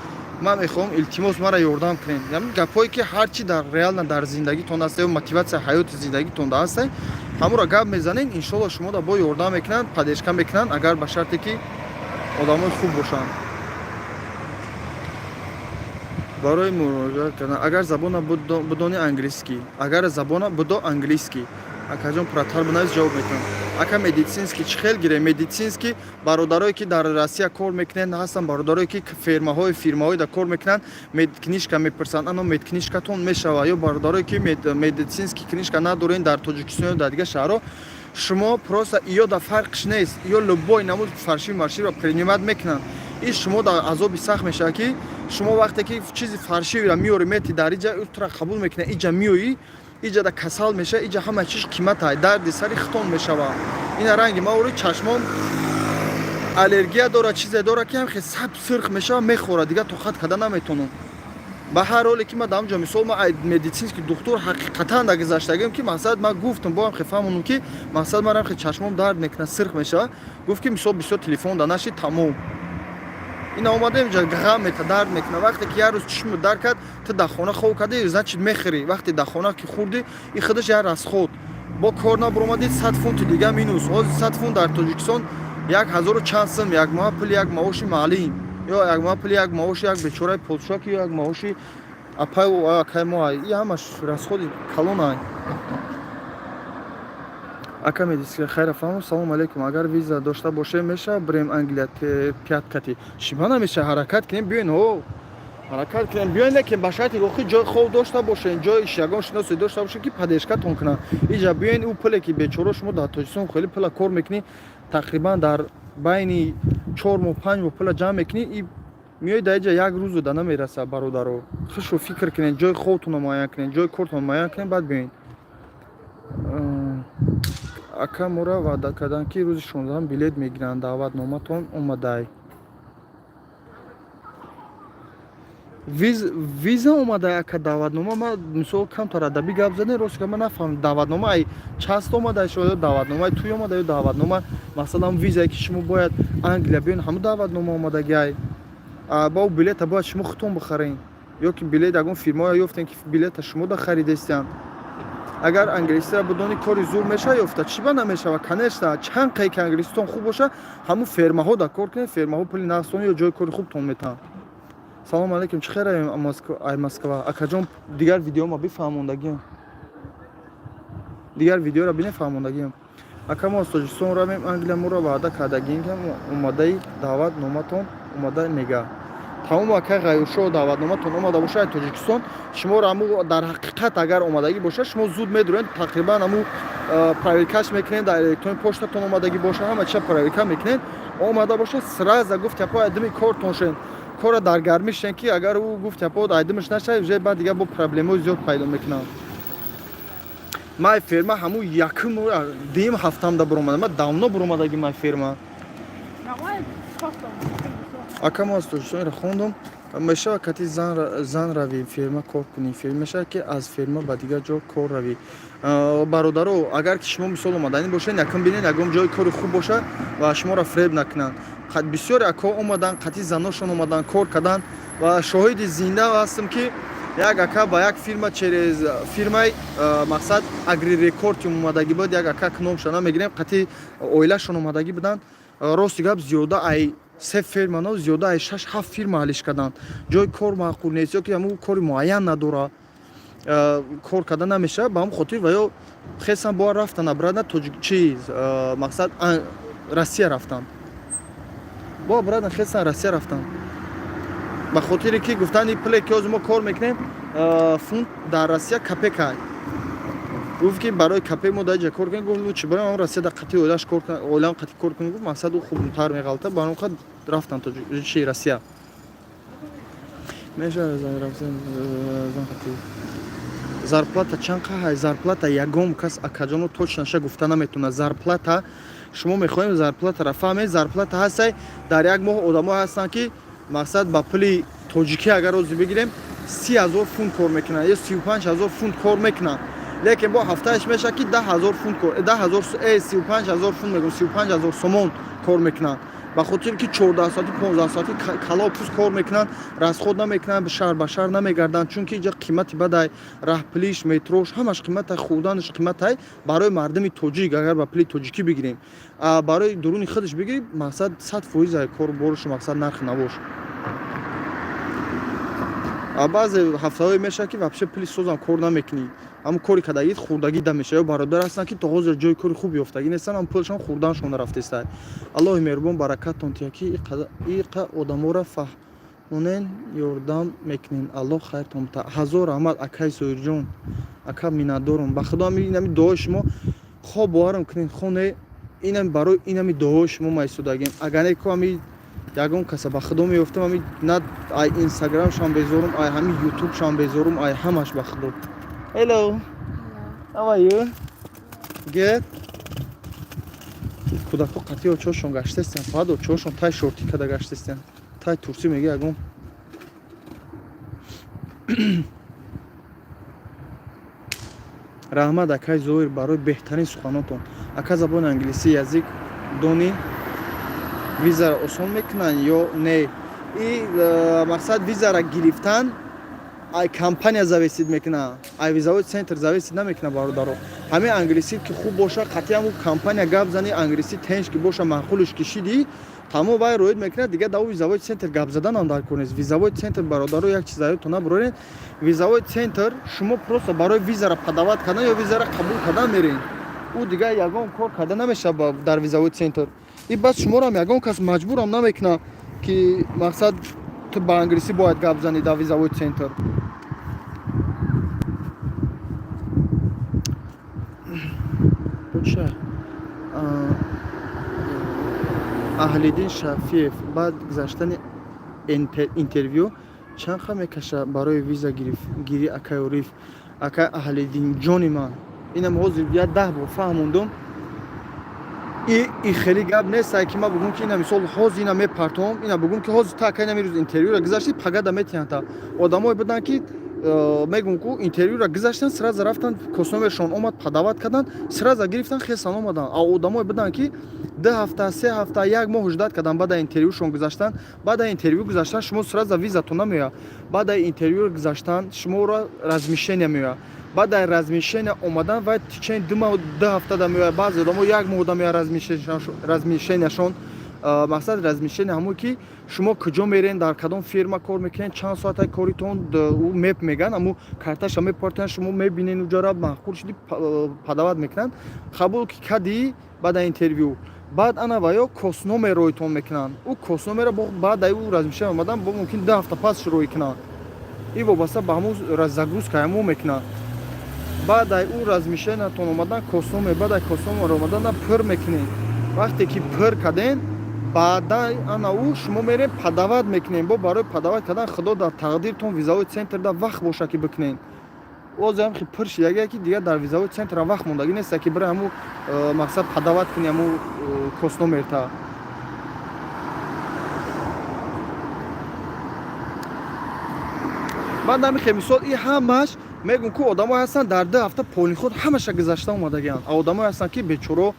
ман мехоҳам илтимос мара ёрдам кунед. ҳамин гапҳое ки ҳарчи дар реална дар зиндагитон аст, ё мотиватсия ҳаёти зиндагитон да аст, ҳамуро гап мезанед, иншоалло шумо да бо ёрдам мекунанд, паддержка мекунанд, агар ба шарте ки одамои хуб бошанд. барои муроҷиат кардан, агар забона будони англискӣ, агар забона будо англискӣ, акаҷон пурратар бинавис ҷавоб метавонам. Ака медицинский чӣ хел гирем? Медицинский бародарое ки дар Россия кор мекунанд ҳастанд, бародарое ки фирмаҳои да кор мекунанд, медкнижка мепурсанд, аммо медкнижкатон мешава ё бародарое ки медицинский книжка надорен дар Тоҷикистон ё дар дигар шаҳрҳо, шумо просто иёда фарқш нест, ё любой намуд фаршивро принимат мекунанд. И шумо дар азоби сахт мешава ки шумо вақте ки чизи фаршивро миёри мети дар иҷа утра қабул мекунад, иҷа миёӣ, иҷа да касал меша, иҷа ҳама чиз қиматай, дарди сари хитон мешава. Ина ранги маори чашмон аллергия дора, чизе дора ки ҳамхе саб сирх мешава, мехора, дига тоқат карда наметонам. Ба ҳар ҳоле ки ма дар ҳамҷо мисол ма медицинский доктор ҳақиқатан да гузаштагим ки мақсад ма гуфтам бо ҳамхе фаҳмонам ки мақсад мара ҳамхе чашмон дард мекунад, сирх мешава, гуфт ки мисол бисёр телефон да наши тамом. Ина омада инҷа ғам мекунад, дард мекунад. Вақте ки як рӯз чишму дард кард, ту дар хона хоб кардӣ, значит мехӯрӣ. Вақте дар хона ки хӯрдӣ, и худаш як расход. Бо кор набуромадӣ 100 фунти дига минус. Ҳозир 100 фунт дар Тоҷикистон 1000 чанд сум, як моҳа пули як маоши маълим, ё як моҳа пули як маоши як бечораи подшоҳ, ки як маоши апай ва акай моҳа. И ҳамаш расходи калонай. Ака медицинский хайра фаҳмо, салом алейкум. Агар виза дошта бошем меша бирем Англия пяткати. Шиба намеша ҳаракат кунем биёен ҳо. Ҳаракат кунем биёен, лекин ба шарти рохи ҷои хоб дошта бошем, ҷои ягон шиносе дошта бошем ки падешкатон кунам. Иҷа биёен ӯ пуле ки бечора шумо дар Тоҷикистон хеле пула кор мекунӣ, тақрибан дар байни 4 моҳ 5 моҳ пула ҷамъ мекунӣ, и миёи дар иҷа як рӯзу да намераса бародаро. Хушу фикр кунед, ҷои хобтонро муайян кунед, ҷои кортонро муайян кунед, баъд биёен. Ака мора ваъда карданд ки рӯзи 16 билет мегиранд, даъватноматон омадай. Виза омадай ака даъватнома, ма мисол камтар адабӣ гап задем, рост ка ман нафаҳмам даъватнома ай част омадай шуд, ё даъватномаи туй омадай, ё даъватнома масалан визае ки шумо бояд Англия биён, ҳамун даъватнома омадаги ай. Бо билета бояд шумо худтон бихарен, ё ки билет ягон фирмаҳое ёфтем ки билета шумо да харидестиянд. Агар англисиро бидони кори зур меша ёфта, чиба намешава? Конечно, чанд қай ки англиситон хуб боша, ҳамун фермаҳо да кор кунед, фермаҳо пули нақдтон ё ҷои кори хубтон метаҳанд. Салом алейкум, чӣ хайр ай Москва? Акаҷон дигар видеома бифаҳмондагиам. Дигар видеора бинефаҳмондагиам. Ака мо аз Тоҷикистон равем Англия, моро ваъда кардагин ки омадаи даъватноматон омада мега. Тамом ака ғайршо даъватноматон омада боша ай Тоҷикистон, шуморо ҳамун дар ҳақиқат агар омадагӣ боша, шумо зуд медуред, тақрибан ҳамун проверкаш мекунед, дар электронии поштатон омадагӣ боша, ҳама чиша проверка мекунед, омада боша, сразу гуфт япо айдами кортон шен. Кора дар гармишен ки агар ӯ гуфт япо айдамаш наша, уже баъд дига бо проблемаҳои зиёд пайдо мекунанд. Май ферма ҳамун якум дим ҳафтам да буромадам, ма давно буромадаги май ферма. Ака мо аз Тоҷикистонро хондам, мешава кати зан равӣ ферма кор кунӣ, мешава ки аз ферма ба дигар ҷо кор равӣ. Бародаро, агар ки шумо мисол омаданӣ бошед, якум бинед ягон ҷои кори хуб боша ва шуморо фреб накунанд. Бисёре ако омадан, қати заношон омадан кор карданд ва шоҳиди зинда ҳастам ки як ака ба як фирма через фирмаи мақсад агри рекорд омадагӣ буд, як ака кномшона мегирем, қати оилашон омадагӣ буданд. Рости гап зиёда ай 3 фирмано зиёда ай 6-7 фирма ҳалиш карданд. Ҷои кор маъқул нест, ё ки ҳамун кори муайян надора, кор карда намеша, ба ҳамн хотир ва ё хесан бо рафтан абрада тоҷик чиз мақсад Россия рафтанд. Бо брада хесан Россия рафтанд. Ба хотире ки гуфтани пуле ки ҳозир мо кор мекунем, фунт дар Россия копейка. Гуфт ки барои копей мо дар ҷа кор кунем, гуфт чӣ барои ҳамн Россия дар қати оилааш кор кунем, оилаам қати кор кунем, гуфт мақсад ӯ хубтар меғалта, ба ҳамн қад рафтанд чи Россия. Мешава зарплата чанд қаҳай? Зарплата ягон кас акаҷоно точнаша гуфта наметавонад. Зарплата шумо мехоҳем зарплатаро фаҳмед, зарплата ҳастай дар як моҳ одамо ҳастанд ки мақсад ба пули тоҷикӣ агар ҳозир бигирем 30,000 фунт кор мекунанд ё 35,000 фунт кор мекунанд, лекин бо ҳафтааш меша ки 10,000 фунт кор 35,000 фунт мегӯям 35,000 сомон кор мекунанд. ба хотире ки 14 соати 15 соати кало пус кор мекунанд, расход намекунанд, шаҳр ба шаҳр намегарданд, чунки иҷа қимати бадай раҳпулиш, метрош ҳамаш қиматай, хӯрданаш қиматай. Барои мардами тоҷик агар ба пули тоҷикӣ бигирем, барои дуруни худаш бигирӣ, мақсад 100% ай корборуш мақсад нархи навош. Баъзе ҳафтаҳое меша ки вообще пули созам кор намекунӣ, ам кори кардагит хурдагӣ да мешава ё бародар ҳастанд ки то ҳозир ҷои кори хуби ёфтагӣ нестанд ам пулашон хурданшон рафтеста аллоҳи меҳрубон баракатон тияки иқа одамора фаҳмонен ёрдам мекунен аллоҳ хайртон буда ҳазор раҳмат акай зоирҷон ака миннатдорам ба худо инами дуои шумо хо боварам кунен хоне инам барои инами дуои шумо майсудагем агар не ко ами ягон каса ба худо меёфтам ами на ай инстаграмшам безорум ай ҳами ютубшам безорум ай ҳамаш ба худо hello how are you good кӯдако қатъи очоошон гаштастанд фақат очоошон тай шортӣ када гаштастанд тай турсӣ мега ягон раҳмат акай зоир барои беҳтарин суханотон ака забони англисӣ язик донӣ визаро осон мекунанд ё не и мақсад визара гирифтан ай компания зависит мекуна ай визавой центр зависит намекуна бародаро ҳамин англисӣ ки хуб боша қатъи ҳамун компания гап зани англисӣ тенш ки боша маъқулиш кишидӣ тамом вай роид мекунад дига дар визавой центр гап заданам дар кор нест визавой центр бародаро як чиз аётон набурорен визавой центр шумо просто барои визара падават кардан ё визара қабул кардан мерен ӯ дига ягон кор карда намешава дар визавой центр и баъд шуморам ягон кас маҷбурам намекуна ки мақсад ту ба англисӣ бояд гап зани дар визавой центр аҳлиддин шафиев баъд гузаштани интервю чанд ха мекаша барои виза гирӣ акай ориф акай аҳлиддин ҷони ман инам ҳозир я 10 бор фаҳмондум и хеле гап нест ки ман бугум ки ина мисол ҳозир ина мепартом ина бугум ки ҳозир та акай намирӯз интервюра гузашти пагада метиҳанда одамое буданд ки мегум ку интервюра гузаштан сразу рафтан косномершон омад падават кардан сразу гирифтан хесан омадан а одамое буданд ки 2 ҳафта 3 ҳафта 1 моҳ ждат кардан баъда интервюшон гузаштан баъда интервю гузаштан шумо сразу визатон намеояд баъда интервю гузаштан шуморо размишения меояд баъда размишения омадан вай тичен 2 ҳафта да меояд баъзе одамо 1 моҳ да меояд размишенияшон мақсад размишения ҳамон ки шумо куҷо мерен дар кадом фирма кор мекунед чанд соата коритон меп меган аммо карташа мепортан шумо мебинен уҷара маъқул шуди падават мекунанд қабул ки кади баъда интервю баъд ана ваё косномероитон мекунанд ӯ косномера баъда ӯ размишения омадан бо мумкин 2 ҳафта пас рӯй кунанд и вобаста ба ҳамун загрузка ҳамон мекунанд баъда ӯ размишениятон омадан косномер баъда косномер омадан пур мекунед вақте ки пур карден баъда ана ӯ шумо мерен падават мекунем бо барои падават кардан худо дар тақдиртон визавои центрда вақт боша ки бикунен озам ки пур шидагия ки дигар дар визавои центр вақт мондагӣ неста ки бира ҳамун мақсад падават кунӣ ҳамун косномерта баъд ҳамин мисол и ҳамаш мегӯм ки одамое ҳастанд дар 2 ҳафта полин худ ҳамаша гузашта омадагиянд а одамое ҳастанд ки бечоро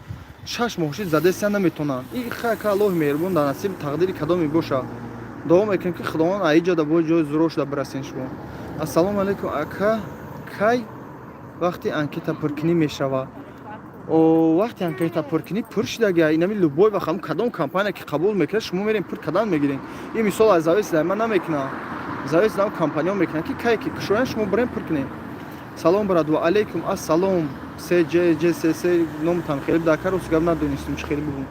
6 моҳши задеста наметонанд и хака аллоҳи меҳрубон дар насиби тақдири кадоме боша дуо мекунем ки худованд аиҷада бо ҷои зуро шуда бирасен шумо ассалому алайкум ака кай вақти анкета пуркунӣ мешава вақти анкета пуркунӣ пур шидагия инами любой вақт ҳам кадом компания ки қабул мекунад шумо мерен пур кардан мегирен и мисол аз зависит ман намекунам зависит ам компанияҳо мекунанд ки кай ки кушоян шумо бурен пур кунед салом брат ва алайкум ассалом сҷсс номтан хеле дакарос гап надонистум чи хеле бигум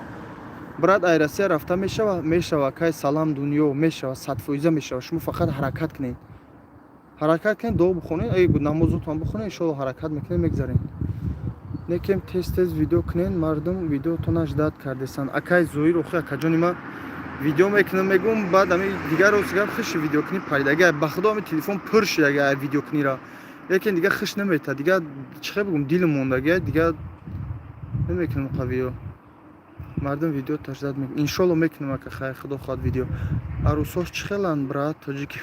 брат ай россия рафта мешава кай салам дунё мешава 100% мешава шумо фақат ҳаракат кунед дуо бихонед ай намозотон бихонед иншоалло ҳаракат мекунед мегзаред некем тез видео кунед мардум видеотона ждат кардесанд акай зоир охи акаҷони ман видео мекунам мегум баъд ами дигар роз гап хиши видео кунӣ пайдагия ба худо ами телефон пур шидагия видео кунира лекин дига хиш намета дига чихе бигум дилм мондагия дига намекунам қавиё мардум видео таждад мекунам иншоалло мекунам ака хайр худо хоҳад видео арӯсош чихеланд брат тоҷики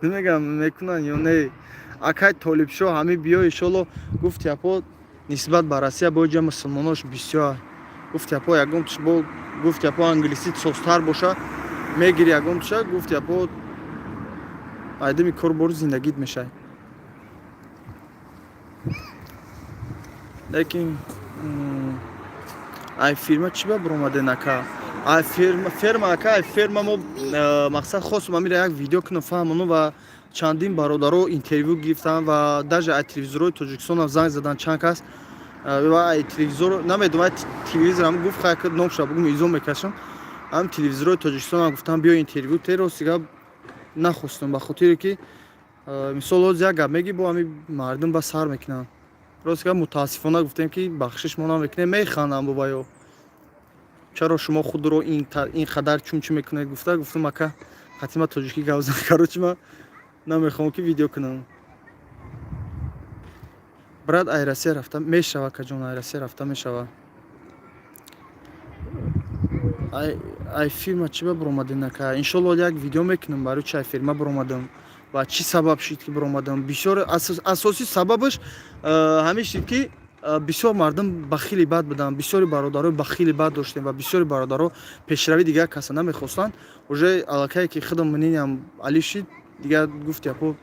намегам мекунанд ё не акай толибшо ҳами биё иншоалло гуфт япо нисбат ба россия боҷа мусулмонош бисёр гуфт япо ягон бо гуфт япо англисӣ состар боша мегири ягон туша гуфт япо айдами кор бори зиндагит мешай лекин ай фирма чӣ ба биромаден ака ай фирма ака ай фирма мо мақсад хостум амира як видео кунам фаҳмону ва чандин бародаро интервю гирифтанд ва даже аз телевизорҳои Тоҷикистонам занг задан чанд кас ва ай телевизор намедонам телевизорам гуфт хай номша бугум изом мекашам ам телевизорҳои Тоҷикистонам гуфтам биё интервю теро сига нахостум ба хотире ки мисол ҳоз як гап меги бо ҳами мардум ба сар мекунанд ростига мутаассифона гуфтем ки бахшиш мо намекунем механдам бубаё чаро шумо худро ин қадар чунчи мекунед гуфтам ака қатима тоҷикӣ гап зад короче ман намехоҳам ки видео кунам брат ай Россия рафта мешава акаҷон ай Россия рафта мешава ай фирма чӣ ба биромадин ака иншоалло як видео мекунам барои чи ай фирма биромадам ва чӣ сабаб шид ки биромадам бисёр асосӣ сабабаш ҳамин шид ки бисёр мардум бахили бад буданд бисёри бародарои бахили бад доштем ва бисёри бародаро пешравӣ дигар каса намехостанд уже аллакае ки худам мининам алиф шид дигар гуфт япо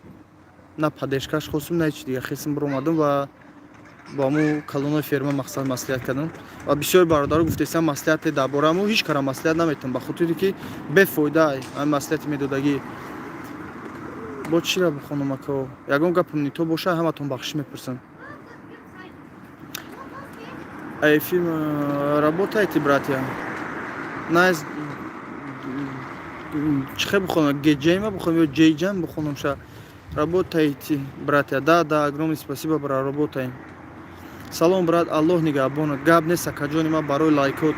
на падешкаш хостум на ҳеч дигар хесим биромадам ва бо ҳаму калонои ферма мақсад маслиҳат кардам ва бисёри бародаро гуфтестан маслиҳате дар бораи ҳаму ҳеҷ кара маслиҳат наметавонам ба хотире ки бефоида ҳамин маслиҳати медодагӣ бо чира бихонам ака ягон гапам ни то боша ҳаматон бахшиш мепурсам ай фирма работаете братья найс чихе бихонам геҷейма бихонам ё ҷейҷан бихонам ша работаете братья да огромное спасибо бра работаем салом брат аллоҳ нигаҳбонад гап нест акаҷони ман барои лайкот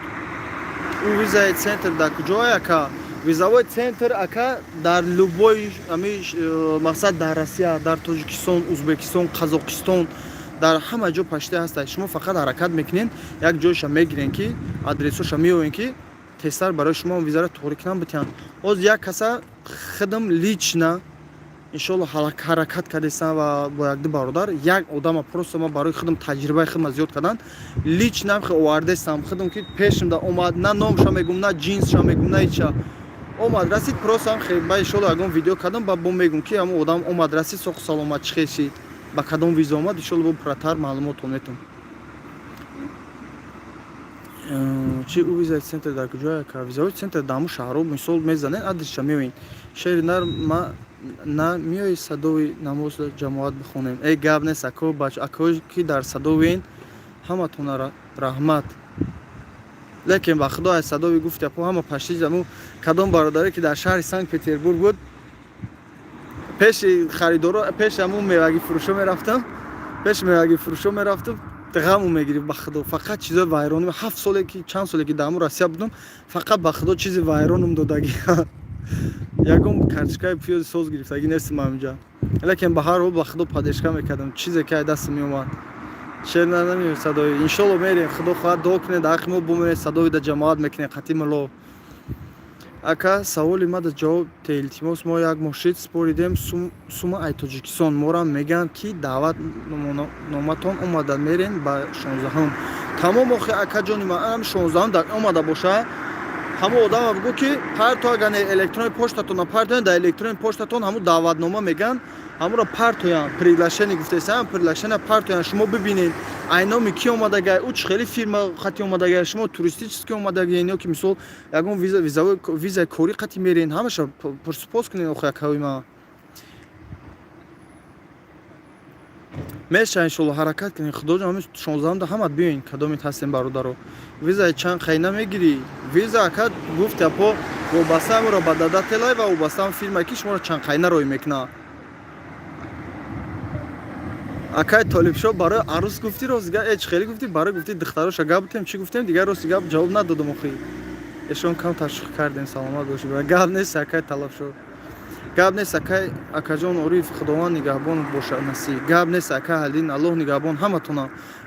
у визаи центр дар куҷои ака визовой центр ака дар любой мақсад дар Россия дар Тоҷикистон Узбекистон Қазоқистон дар ҳама ҷо пашта ҳастад шумо фақат ҳаракат мекунед як ҷойша мегирен ки адресоша меёвен ки тестар барои шумо визаро торикнам битиҳанд оз як каса худам лично иншоалло ҳаракат кардестан ва бо якди бародар як одама просто ма барои худам таҷрибаи худам зиёд кардан личнам овардестам худам ки пешам да омад на номша мегум на ҷинсша мегум на ҳеча омад расид просто ба иншоалло ягон видео кардам ба бо мегум ки ҳамун одам омад расид соҳ саломат чӣ хеси ба кадом виза омад иншоалло бо пурратар маълумотон метам чи у визаи центр дар куҷоя ка визаои центр дар ҳамун шаҳрҳо мисол мезанед адресша меёвен шаҳри нар ма на миёи садои намоз ҷамоат бихонем эй гап нест ако акои ки дар садовен ҳаматона раҳмат лекин ба худо ай садои гуфт япо ҳама паштиҷ ҳамун кадом бародаре ки дар шаҳри Санкт Петербург буд пеши харидоро пеши ҳамун мевагифурӯшо мерафтам ғаму мегирифт ба худо фақат чизои вайронӣ 7 соле ки чанд соле ки дар ҳамун Россия будам фақат ба худо чизи вайронам додагӣ ягон карточкаи пиёзи соз гирифтагӣ нестим ҳаминҷа лекин ба ҳар ҳол ба худо падешка мекардам чизе ки ай дастам меомад шерна намеём садои иншоалло мерем худо хоҳад дуо кунед дар ҳаққи мо бумерем садои да ҷамоат мекунем қатималло ака саволи ма да ҷавоб те илтимос мо як мошид споридем сума ай Тоҷикистон мора меган ки даъват номатон омада мерен ба 16 тамом охи акаҷони ман ам 16 дар омада боша ҳамун одама бигӯ ки парту агар электронии поштатон партоян дар электронии поштатон ҳамун даъватнома меган ҳамуро партоян приглашение гуфтесам приглашение партоян шумо бибинед айноми ки омадагай уч хеле фирма қати омадагай шумо туристически омадагай ё ки мисол ягон визаи корӣ қати мерен ҳамаша пурсупос кунед охи акаи ма меша иншоалло ҳаракат кунем худоҷон ҳамин 16 ҳамат биёин кадомит ҳастем бародаро визаи чанд қайна мегирӣ виза ака гуфт япо вобаста ҳамуро ба дадателай ва вобаста ҳам фирмае ки шуморо чанд қайна роӣ мекуна акай толибшо барои арӯс гуфти ростига эч хеле гуфти барои гуфти духтароша гап гуфтем чӣ гуфтем дигар рости гап ҷавоб надодам охи эшон кам ташвиқ кардем саломат бошӣ гап нест акай талабшо гап нест акай акаҷон ориф худованд нигаҳбон боша насиб гап нест акай ҳалин аллоҳ нигаҳбон ҳаматона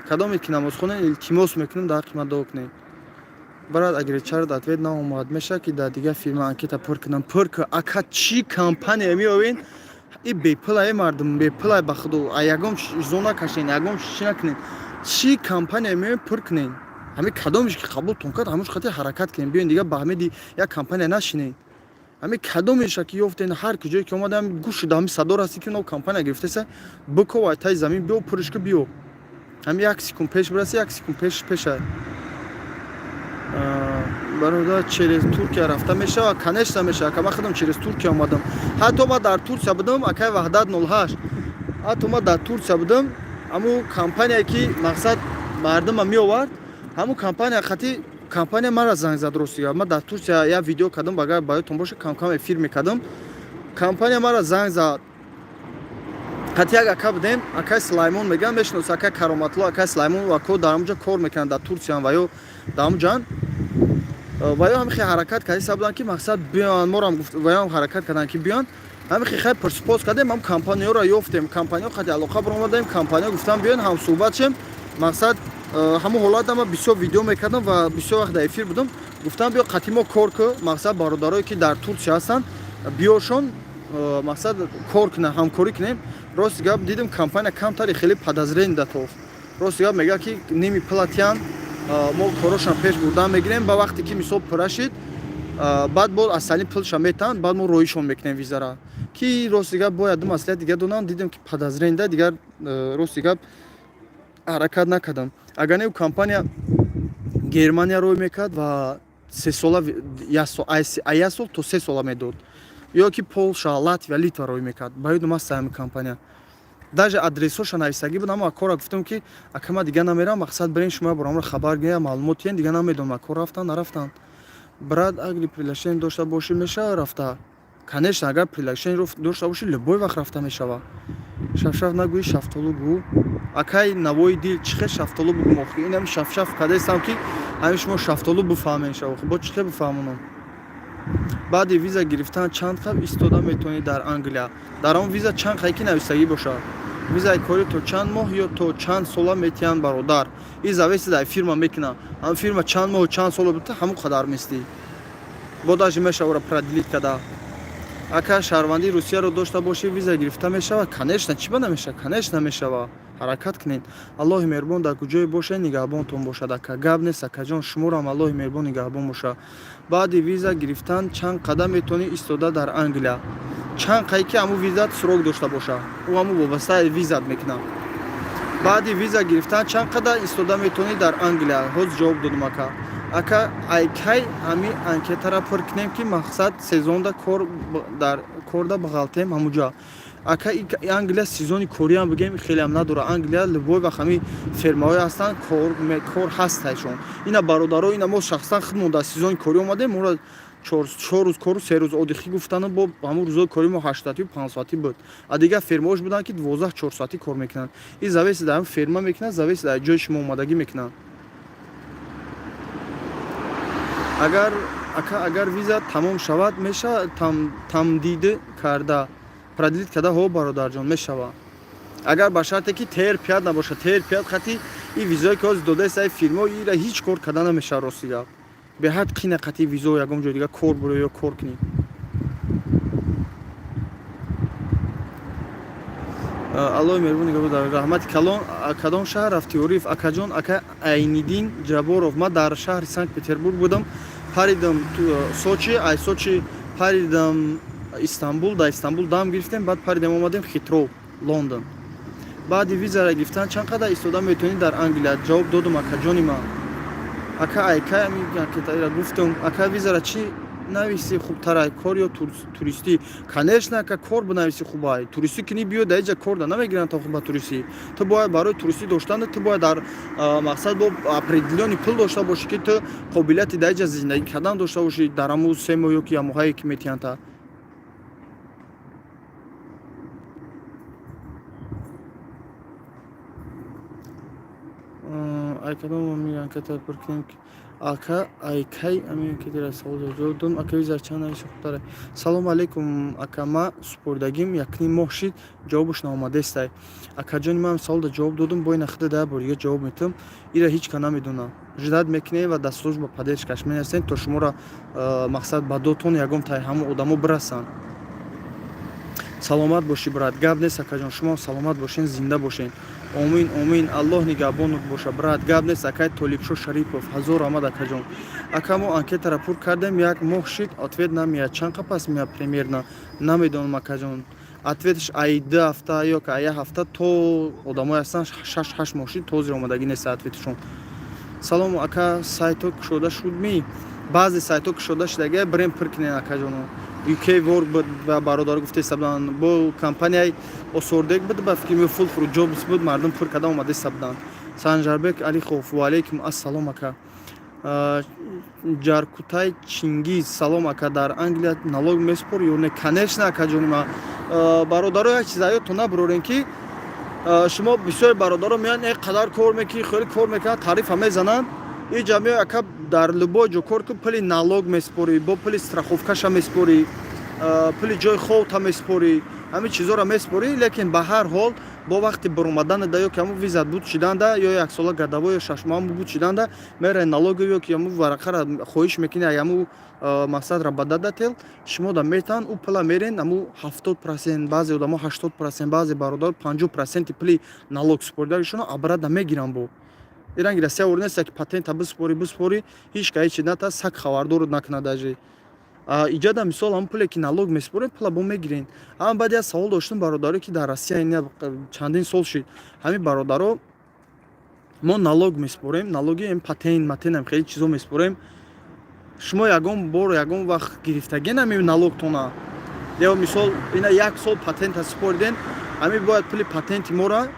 кадоме ки намозхона илтимос мекунем дар ҳаққи ман дуо кунед брат агар чард ответ наомад меша ки дар дигар фирма анкета пур кунам пур ку ака чӣ компания меовен и беплай мардум беплай ба худо ягон зона кашен ягон чӣ накунен чӣ компания меовен пур кунен ҳамин кадомеш ки қабултон кард ҳамуш хати ҳаракат кунем биёен дигар ба ҳамиди як компания нашинен ҳамин кадомеша ки ёфтен ҳар куҷое ки омада ҳамин гӯш шуда ҳамин садо расти ки нов компания гирифтеса бикова таи замин биё пуришка биё ҳамин як секунд пеш бираси як секунд пеша برادر через Türkiye رفتم میشه کنشت میشه که خودم через Türkiye اومدم حتی ما در ترکیه بودم اکای وحدت 08 حتی ما در ترکیه بودم همو کمپانی که مقصد مردم می آورد همو کمپانی خاطی کمپانی مرا زنگ زد روسیا ما در ترکیه یا ویدیو کردم بگه براتون باشه کمپانی فیلم کردم کمپانی مرا زنگ زد حتی اگه اکا بودیم اکای سلیمان میگن میشنوس اکای کرامتلو اکای سلیمان و کو در اونجا کار میکنن در ترکیه و یا در اونجا و یا همیشه حرکت کردی سبودن که مقصد بیان ما هم گفت و یا حرکت کردن که بیان همیشه خیلی پرسپوز کردیم هم کمپانی را یافتیم کمپانی خیلی علاقه برآوردیم کمپانی گفتم بیان هم صحبت شیم مقصد همون حالات ما بسیار ویدیو میکردم و بسیار وقت در افیر بودم گفتم بیا قطعی ما کار که مقصد برادرایی که در ترکیه هستن بیاشون مقصد کار کنه همکاری کنیم راست گپ دیدم کمپانی کمتری خیلی پدازرنده تو راست گپ میگه که نیمی پلاتیان ما کاراشون پیش بردن میگیریم با وقتی که میساب پرشید بعد با اصلی پولش میتن بعد ما رویشون میکنیم ویزا را که راست گپ باید دو مسئله دیگه دونم دیدم که پدازرنده دیگر راست گپ حرکت نکردم اگر نه کمپانی گرمانیا روی میکرد و 3 سال یا سال تو 3 سال میداد یا که پولشا لاتویا لیتوا روی میکرد باید ما سهم کمپانی даже адресоша нависаги будам ва кора гуфтам ки акама дига намерам мақсад барин шумо баромро хабар гия маълумот ен дига намедонам кор рафтан нарафтан брат агли приглашение дошта боши меша рафта конечно агар приглашение дошта боши любой вақт рафта мешава шафшаф нагӯи шафтолу гӯ акай навои дил чихе шафтолу бугу мохи инам шафшаф кадастам ки ҳамин шумо шафтолу буфаҳмен шава бо чихе буфаҳмонам баъди виза гирифтан чанд қаб истода метавонед дар англия дар он виза чанд қайки нависагӣ бошад визаи кори то чанд моҳ ё то чанд сола метиҳанд бародар ин зависи дар фирма мекунад ҳам фирма чанд моҳу чанд сола буда ҳамон қадар мести бо даже мешавара продлит када акар шаҳрвандии русияро дошта бошӣ виза гирифта мешавад конечно чиба намешавад конечно мешавад ҳаракат кунед аллоҳи меҳрубон дар куҷое бошед нигаҳбонтон бошад ака гап нест акаҷон шуморо аллоҳи меҳрубон нигаҳбон бошад баъди виза гирифтан чанд қадам метавонӣ истода дар англия чанд қайки ҳамун визат срок дошта бошад ӯ ҳамун вобаста визат мекунад баъди виза гирифтан чанд қадам истода метавонӣ дар англия ҳозир ҷавоб додам ака айкай ҳамин анкетаро пур кунем ки мақсад сезонда корда бағалтем ҳамуҷа ака англия сезони кориам бигем хелеам надора англия любой вақт ҳамин фермаҳое ҳастанд кор ҳасташон ина бародаро ина мо шахсан худмон дар сезони кори омадем моро 4 рӯз кору 3 рӯз одихӣ гуфтану бо ҳамун рӯзои кори мо 8 5 соатӣ буд а дигар фермаош буданд ки 12 4 соатӣ кор мекунанд ин зависи дар ферма мекунад зависи дар ҷои шумо омадагӣ мекунанд агар виза тамом шавад меша тамдид карда продлит карда ҳо бародарҷон мешавад агар ба шарте ки тер пиёд набошад тер пиёд хати ин визое ки ҳозир додаи саи фирмо ира ҳеҷ кор карда намешавад рости гап беҳад қина қати визо ягон ҷой дига кор буро ё кор кунӣ аллоҳи меҳрубон нигоҳбон раҳмати кадом шаҳр рафти ориф акаҷон ака айниддин ҷаборов ман дар шаҳри санкт петербург будам паридам сочи ай сочи паридам истанбул дар истанбул дам гирифтем баъд паридем омадем хитров лондон баъди визаро гирифтан чанд қадар истода метавонӣ дар англия ҷавоб додам акаҷони ман ака айкай амикетаира гуфтам ака визара чӣ нависи хубтарай кор ё туристӣ конечно ака кор бинависи хубай туристӣ кунӣ биё дар ҷа кор да намегиранд то хуба туристӣ ту бояд барои туристӣ доштан ту бояд дар мақсад бо определёни пул дошта бошӣ ки ту қобилияти дар ҷа зиндагӣ кардан дошта бошӣ дар ҳамун 3 моҳ ё ки ҳамоҳае ки метиҳанд та айкадом мегӯянд ки тадбир кунем ки ака айкай амин ки дира савол ҷавоб додам ака виза чанд нависи хубтаре салому алейкум ака ма супурдагим якним моҳ шид ҷавобаш наомадестай акаҷони ман савол да ҷавоб додам бо ина худа да борига ҷавоб метам ира ҳеҷ ка намедонам ждат мекунем ва дар служба поддержкаш менависем то шуморо мақсад ба дотон ягон тай ҳамон одамо бирасанд саломат бошӣ брат гап нест акаҷон шумо саломат бошен зинда бошен омин омин аллоҳ нигаҳбонат боша брат гап нест акай толибшо шарипов ҳазор омад акаҷон ака мо анкетаро пур кардем як моҳ шид ответ намеяд чанд қапас меяд примерно намедонам акаҷон ответш ай 2 ҳафта ё ки ай 1 ҳафта то одамое ҳастанд 6-8 моҳ шид то ҳозир омадагӣ нест ответшон салом ака сайто кушода шуд ми баъзе сайто кушода шудаги бренд пиркинен акаҷоно UK вор буд ва бародар гуфте сабдан бо компанияи осордек буд ба фикри фул фру ҷобс буд мардум пир карда омаде сабдан Санжарбек Алихов ва алейкум ассалом ака Ҷаркутай Чингиз салом ака дар Англия налог меспор ё не конечно акаҷони ма бародаро як чиз аётон набурорен ки шумо бисёр бародаро меян қадар кор мекӣ хеле кор мекунад тарифа мезананд и ҷамео ака дар любой ҷо кор ки пули налог меспорӣ бо пули страховкаша меспорӣ пули ҷои ховта меспорӣ ҳамин чизора меспорӣ лекин ба ҳар ҳол бо вақти баромаданда ё ки ҳамун визат буд шиданда ё яксола гадаво ё шашмаҳ буд шиданда мере налоги ё ки ҳамун варақара хоҳиш мекунӣ ҳамун мақсадра ба дадател шумо да метаван ӯ пула мерен ҳамун 70% баъзе одамо 80% баъзе бародар 50% пули налог супоридаришоно абрада мегиранд бо иранги Россия орнеста ки патента биспорӣ ҳеҷ ка ҳеҷ ната сак хабардор накунад ажи иҷада мисол ҳамун пуле ки налог меспорем пула бо мегирен ама баъд як савол доштум бародаро ки дар Россия чандин сол шид ҳамин бародаро мо налог меспорем налоги патент хеле чизо меспорем шумо ягон бор ягон вақт гирифтагӣ намеёбед налогтона ё мисол ина як сол патента супориден ҳамин бояд пули патенти мора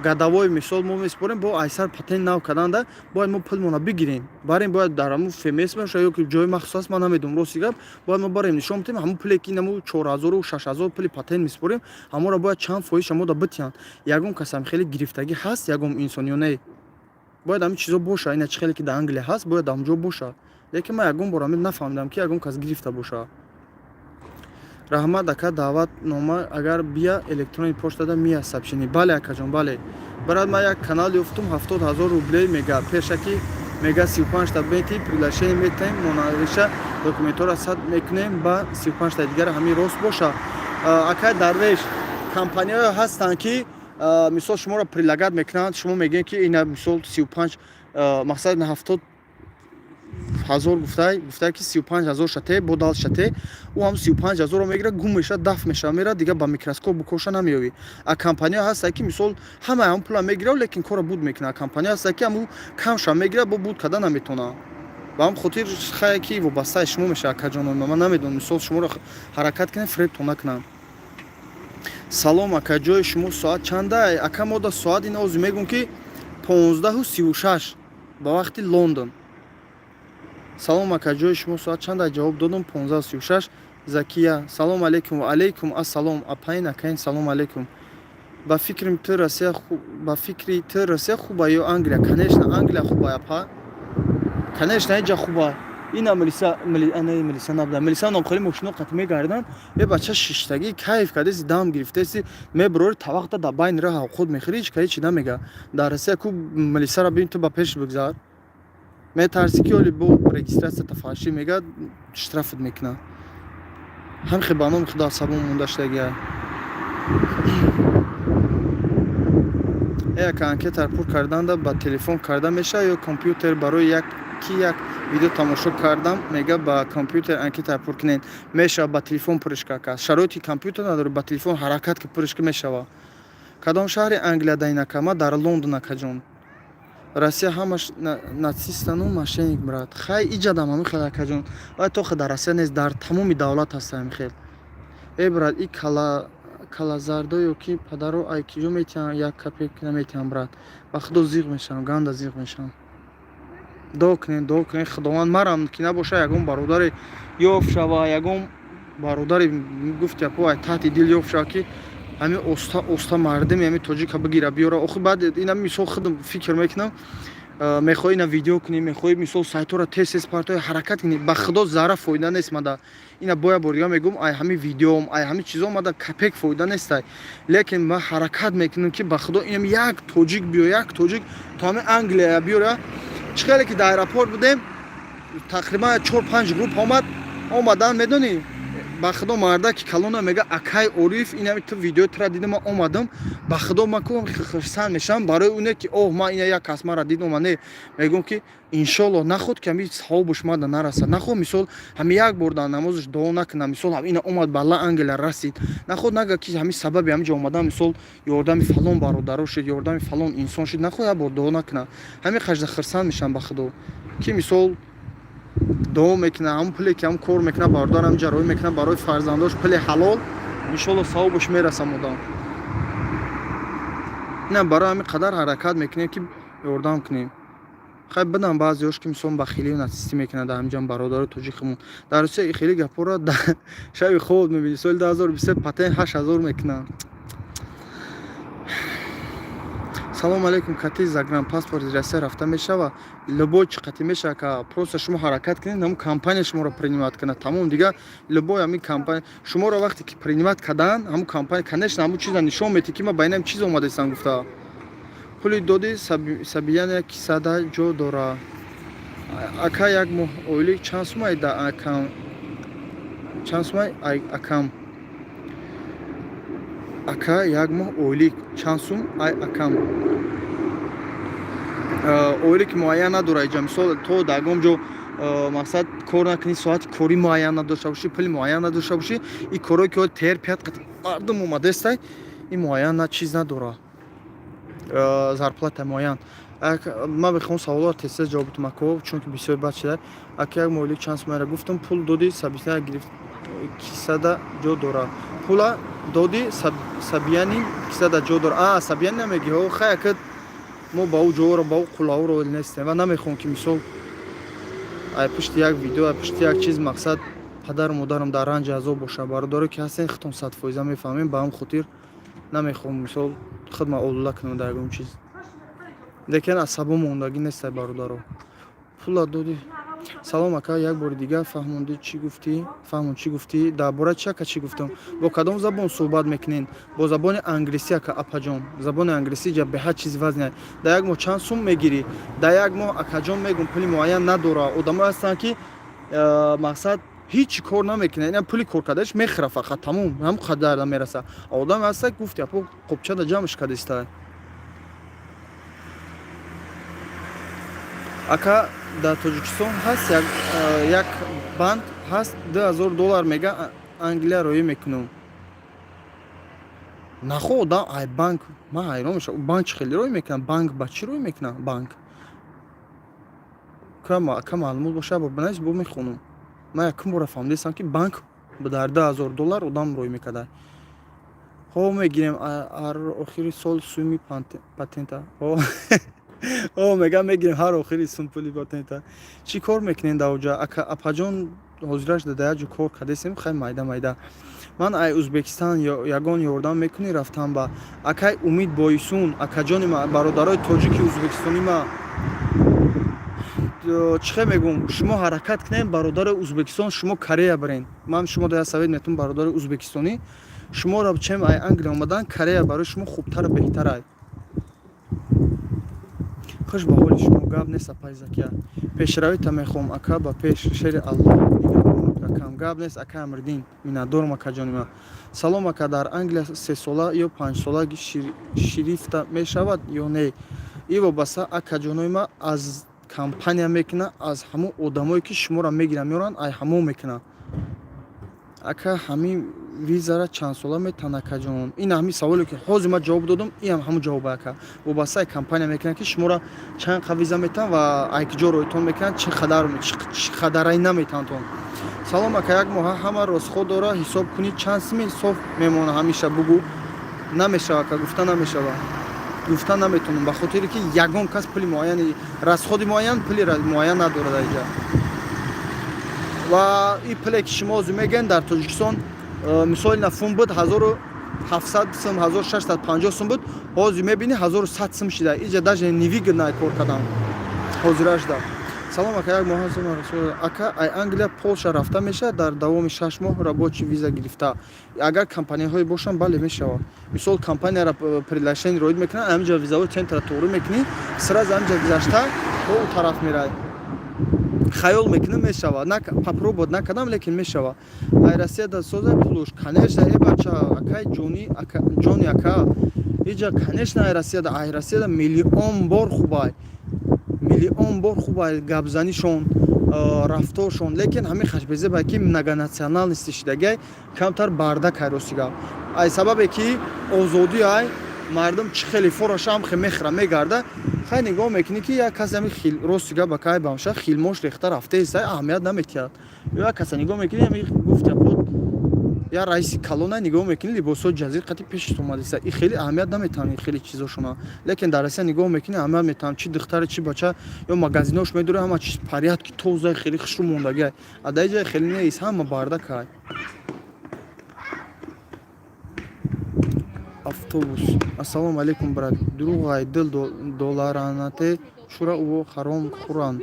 гадавои мисол мо меспорем бо айсар патент нав карданда бояд мо пулмона бигирем барем бояд дар ҳамун фмс баша ё ки ҷои махсус аст ман намедонам рости гап бояд мо барем нишон бидем ҳамун пуле ки инаму 4000 6000 пули патент меспорем ҳамора бояд чанд фоиз ҳамода битиҳанд ягон касам хеле гирифтагӣ ҳаст ягон инсон ё не бояд ҳамин чизо боша ина чи хеле ки дар Англия ҳаст бояд ҳамҷо боша лекин ман ягон бор нафаҳмидам ки ягон кас гирифта боша раҳмат ака даъватнома агар бия электронии почтада мия сабшини бале акаҷон бале брат ман як канал ёфтум 70000 рублей мега пешаки мега 35 та бети приглашение метаем монариша документора сад мекунем ба 35 та дигар ҳамин рост боша акай дарвеш компанияҳое ҳастанд ки мисол шуморо прилагат мекунанд шумо мегӯед ки ина мисол 35 мақсад 70000 гуфтай ки 35000 шате бодал шате ӯ ҳам 35000 мегира гум меша даф меша мера дига ба микроскоп букоша намеёвӣ а компания ҳаста ки мисол ҳама ҳам пула мегира лекин кора буд мекуна компания ҳаста ки ҳаму камша мегира бо буд када наметона ба ҳам хотир хая ки вобастаи шумо меша акаҷоно ман намедонам мисол шуморо ҳаракат кунем фребтон накунам салом ака ҷои шумо соат чанда ака мода соат ин озӣ мегӯм ки 15:36 ба вақти Лондон салом ака ҷои шумо соат чанда ҷавоб додам 15:36 Закия салом алейкум ва алейкум ассалом апаин акаин салом алейкум ба фикри ту Россия хуба ё Англия конечно Англия хуба апа конечно ҳеҷа хуба ина милиса набуда милиса номхоли мошино қатъ мегарданд е бача шиштагӣ кайф кардеси дам гирифтеси мебурори тавақта дар байни роҳ авқот мехӯри ҳеҷ ка ҳеҷ намега дар Россия ку милисаро бин ту ба пеш бигзар метарси ки оли бо регистратсията фаҳшӣ мега штрафот мекунад ҳамхи ба номи худо сабон монда шудагия яка анкетаро пур карданда ба телефон карда мешавад ё компютер барои як видео тамошо кардам мега ба компютер анкетаро пур кунед мешавад ба телефон пуриш кард шароити компютер надорад ба телефон ҳаракат ки пуриш ки мешавад кадом шаҳри Англия дайнака ма дар Лондон акаҷон Россия ҳамаш нацистану мошенник брат хай иҷадам ҳамин хел акаҷон вай тохе дар Россия нест дар тамоми давлат ҳаст ҳамин хел брат и калазардо ё ки падаро айкиҷо метиҳам як капек наметиҳам брат ба худо зиғ мешавам ганда зиғ мешавам дуо кунед худованд марам ки набоша ягон бародаре ёфт шава ягон бародаре гуфти апо таҳти дил ёфт шава ки ҳамин оста мардими ҳамин тоҷика бигира биёра охир баъд ина мисол худам фикр мекунам мехоҳӣ ина видео кунӣ мехоҳӣ мисол сайтора тез партои ҳаракат кунӣ ба худо зарра фоида нест мада ина боя борига мегӯм ай ҳамин видеом ай ҳамин чизо мада капек фоида нестай лекин ман ҳаракат мекунам ки ба худо инам як тоҷик биё як тоҷик то ҳамин Англия биёра чӣ хеле ки дар аэропорт будем тақрибан 4-5 групп омадан медонӣ ба худо марда ки калона мега акай ориф ин ту видео тра дидам ма омадам ба худо ма кум хирсан мешам барои уне ки оҳ ма ина як кас мара дидам не мегум ки иншоллоҳ нахуд ки ами савобуш мада нараса нахуд мисол ҳами як бор дар намозиш дуо накунам мисол ина омад ба ла ангела расид нахуд нага ки ҳами сабаби ҳамиҷо омадам мисол ёрдами фалон бародаро шуд ёрдами фалон инсон шуд нахуд як бор дуо накунам ҳами хажда хирсан мешам ба худо ки мисол дуо мекунам ҳамн пуле ки ҳам кор мекунам бародарам ҷароӣ мекунам барои фарзандош пули ҳалол иншоллоҳ савобуш мерасам одам ина барои ҳамин қадар ҳаракат мекунем ки ёрдам кунем хай бидам баъзеёш ки мисол ба хелӣ натисти мекунад дар ҳамҷам бародари тоҷикамон дар русия хелӣ гапора шаби ход мебинӣ соли 2023 патен 8000 мекунанд. салому алейкум кати загранпаспорт из России рафта мешава любой чӣ қати мешава ка просто шумо ҳаракат кунед ҳамун компания шуморо принимат кунад тамом дига любой ҳамин компания шуморо вақте ки принимат карданд ҳамун компания конечно ҳамун чиза нишон медиҳад ки ма ба инам чиз омадаистам гуфта пули доди сабияне кисада ҷо дора ака як моҳ ойлик чанд сумай да акам чанд сумай акам ака як моҳ ойлик чанд сум ай акам ойлик муайян надора иҷа мисол то дагом ҷо мақсад кор накунӣ соати кори муайян надошта бошӣ пули муайян надошта бошӣ ин корое ки тер пят мардум омадастай ин муайян на чиз надора зарплата муайян ман бихоҳам саволот тез ҷавоб дам ако чунки бисёр бад шуда ака як моҳ ойлик чанд сумайра гуфтам пул доди сабисна гирифт кисада ҷо дора пула доди сабияни кисада ҷо дора сабияни намеги ҳо хай акад мо ба ӯ ҷоро ба ӯ қулаҳоро нестем ва намехоҳам ки мисол ай пушти як видео ай пушти як чиз мақсад падару модарам дар ранҷи азоб боша бародаре ки ҳастен хитон 100% мефаҳмем ба ҳам хотир намехоҳам мисол худма олула кунам дар ягон чиз лекин аз сабо мондагӣ нестай бародаро пула доди салом ака як бори дигар фаҳмонди чӣ гуфтӣ фаҳмон чӣ гуфтӣ дар бораи чӣ ака чӣ гуфтам бо кадом забон суҳбат мекунед бо забони англисӣ ака апаҷон забони англисӣ ҷа беҳад чиз вазне дар як моҳ чанд сум мегирӣ дар як моҳ акаҷон мегум пули муайян надора одамое ҳастанд ки мақсад ҳеҷ кор намекунад ина пули кор кардааш мехӯра фақат тамом ҳам қадар мераса одаме ҳаста гуфти апо қопчада ҷамъш кардистай ака дар тоҷикистон ҳаст як банк ҳаст $2000 мега англия роӣ мекунам нахо одам ай банк ман ҳайрон мешавам банк чӣ хеле роӣ мекунад банк ба чӣ роӣ мекунад банк ка маълумот боша бинаас бо мехонам ман якум бора фаҳмидастам ки банк дар $2000 одам роӣ мекарда ҳо мегирем ҳар охири сол суми патента мегам мегирем ҳар охири сум пули патента чӣ кор мекунем дар оҷа ака апаҷон ҳозираш дар як ҷо кор кардасем хай майда ман ай ӯзбекистон ягон ёрдам мекунӣ рафтам ба акай умид боисун акаҷони ма бародарои тоҷики ӯзбекистони ма чӣ хел мегӯм шумо ҳаракат кунед бародари ӯзбекистон шумо корея барен ман шумо дар совет метавон бародари ӯзбекистонӣ шуморо чем ай англия омадан корея барои шумо хубтару беҳтарай хуш ба ҳоли шумо гап нест апайзакия пешравита мехоҳам ака ба пеш шери аллоҳ акам гап нест ака амридин миннатдорам акаҷони ма салом ака дар англия 3 сола ё 5 сола ширифта мешавад ё не ин вобаста акаҷонои ма аз компания мекунад аз ҳамон одамое ки шуморо мегиранд меоранд ай ҳамон мекунад ака ҳамин визара чанд сола метавонад акаҷон ин ҳамин саволе ки ҳозир ман ҷавоб додам ин ҳамон ҷавоб ака вобастаи компания мекунад ки шуморо чанд қа виза метавонад ва ай ки ҷо роҳитон мекунад чӣ қадарай наметавонтон салом ака як моҳа ҳама ростхо дора ҳисоб кунӣ чанд сими соф мемонад ҳамеша бугу намешава ака гуфта намешава гуфта наметавонам ба хотире ки ягон кас пули муайяни расходи муайян пули муайян надорад аҷа ва ин пуле ки шумо ҳозир мегӯед дар тоҷикистон мисоли на фун буд 1700 сум 1650 сум буд ҳозир мебинӣ 1100 сум шуда иҷа даже невигоднай кор кардан ҳозираш да салом ака як моҳ ака ай англия полша рафта мешавад дар давоми 6 моҳ рабочий виза гирифта агар компанияҳое бошанд бале мешавад мисол компанияро приглашение роид мекунад ҳаминҷа визаҳои центра то'g'ri мекунӣ сразу ҳаминҷа гузашта то у тараф мерай хаёл мекунам мешава. Попробовать накардам, лекин мешава. Ай Россия да соза пулуш. Конечно, бача акай ҷони ака. Иҷа конечно ай Россия да миллион бор хубай. Миллион бор хубай гапзанишон, рафторшон, лекин ҳамин хашбезе ба ки многонациональности шидагай камтар барда кайросига. Ай сабабе ки озодӣ ай мардум чӣ хеле форашам мехра мегарда. Хай нигоҳ мекунӣ ки як касе ҳамин хил ростига ба кай бамша хилмош рехта рафтаест ай аҳамият наметиҳад. Ё як касе нигоҳ мекунӣ ҳамин гуфта под я раиси калона нигоҳ мекунӣ либосои ҷазир қати пешиш омадиста. И хеле аҳамият наметавонӣ хеле чизошона. Лекин дар Россия нигоҳ мекунӣ аҳамият метавонӣ чи духтаре чи бача ё магазинош медуре ҳама чиз порядки тоза хеле хушрӯ мондагай. А дар ҷае хеле неист ҳама бардакай. Автобус. Ассалому алейкум брат. Другай дил доларанате шура у харом хуран.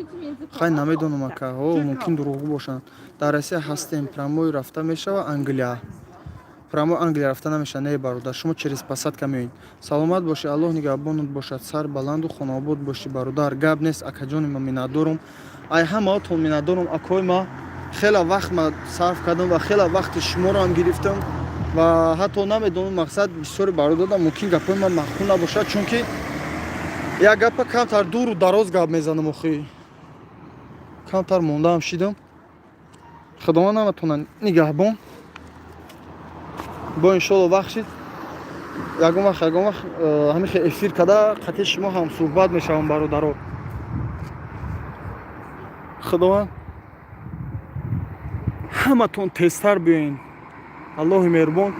Хай намедонам ака. Мумкин дурӯғ бошанд. Дар Россия ҳастем. Прамой рафта мешава Англия. Прамой Англия рафта намеша не бародар. Шумо через посадка меоед. Саломат боши, Аллоҳ нигаҳбонат бошад. Сар баланду хонобод боши бародар. Гап нест акаҷони ма миннатдорум. Ай ҳамаатон миннатдорум. Акои ма хела вақт ма сарф кардам ва хела вақти шуморо ҳам гирифтам. Ва ҳатто намедонам мақсад бисёри бародарам мумкин гапои ман махфум набошад, чунки як гапа камтар дуру дароз гап мезанам охи. Камтар мондаам шидам. Худованд ҳаматона нигаҳбон. Бо иншоалло вақт шид. Ягон вақт ҳамин хел эфир када қатъи шумо ҳам суҳбат мешавам бародаро. Худованд ҳаматон тезтар биёед. Аллоҳи меҳрубон.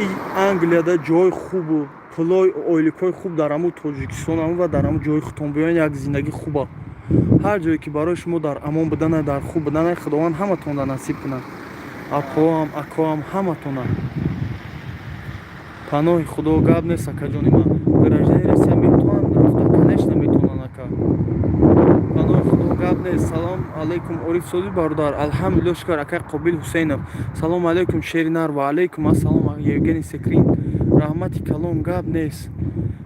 И Англияда ҷои хубу, пулои ойликои хуб дар ҳамун Тоҷикистон ва дар ҳамун ҷои худтон биёед, як зиндагӣ хуба. Ҳар ҷое ки барои шумо дар амон будана, дар хуб будана, Худованд ҳаматонро насиб кунад. Апоам, акоам ҳаматона. Паноҳи Худо гап нест акаҷони ман. Граждани Россия метавонанд рафта, конечно метавонанд ака. Паноҳи Худо гап нест. Салом алейкум Ориф Соди бародар. Алҳамдулиллоҳ шукр акай Қобил Ҳусейнов. Салом алейкум Шеринар ва алейкум ассалом Евгений Секрин. Раҳмати калом гап нест.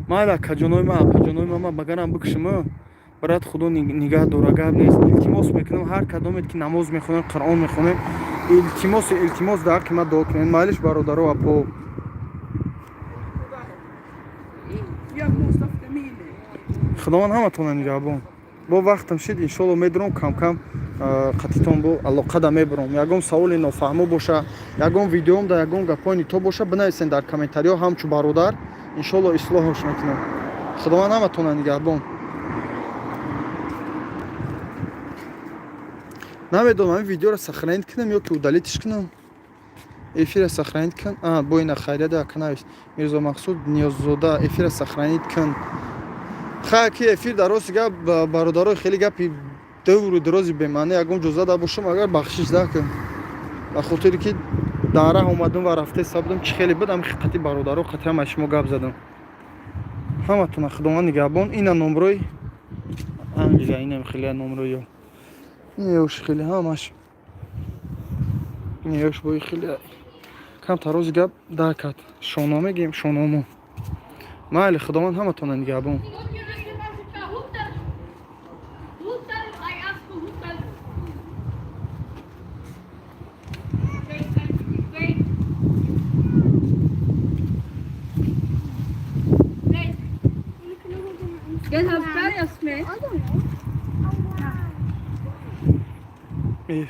Майли акаҷонои ман, апаҷонои ман багарам бикшима. Брат Худо нигаҳ дора гап нест. Илтимос мекунам ҳар кадомет ки намоз мехонем, Қуръон мехонем. Илтимос дар ҳаққи ман дуо кунед. Майлиш бародаро апо. Худованд ҳаматона нигаҳбон. Бо вақтам шид иншоалло медурам кам қатитон бо алоқада мебурам. Ягон саволи нофаҳмо боша, ягон видеом да ягон гапои нито боша бинависен дар комментариҳо ҳамчун бародар. Иншоалло ислоҳош мекунам. Худованд ҳаматона нигаҳбон. Намедонам ин видеоро сохранить кунам ё ки удалитиш кунам. Эфира сохранить кун. Бо ина хайрия да канавис. Мирзо Мақсуд Ниёззода эфира сохранить кун. Хай ки эфир дар роси гап бародарои хеле гапи дуру дрози бемаъна ягон ҷо зада бошам агар бахшиш да кун. Ба хотире ки дар раҳ омадам ва рафта ҳисоб будам чӣ хеле будам қати бародаро қати ҳамаи шумо гап задам. Ҳаматона Худованд нигаҳбон. Ина номрои Англия, ина хеле номрои ё. Неёш хеле ҳамаш. Неёш бои хеле кам тарози гап дар кард. Шоно мегем, шономо. Майли Худованд ҳаматона нигаҳбон. Gel hafta Yasmin. İyi.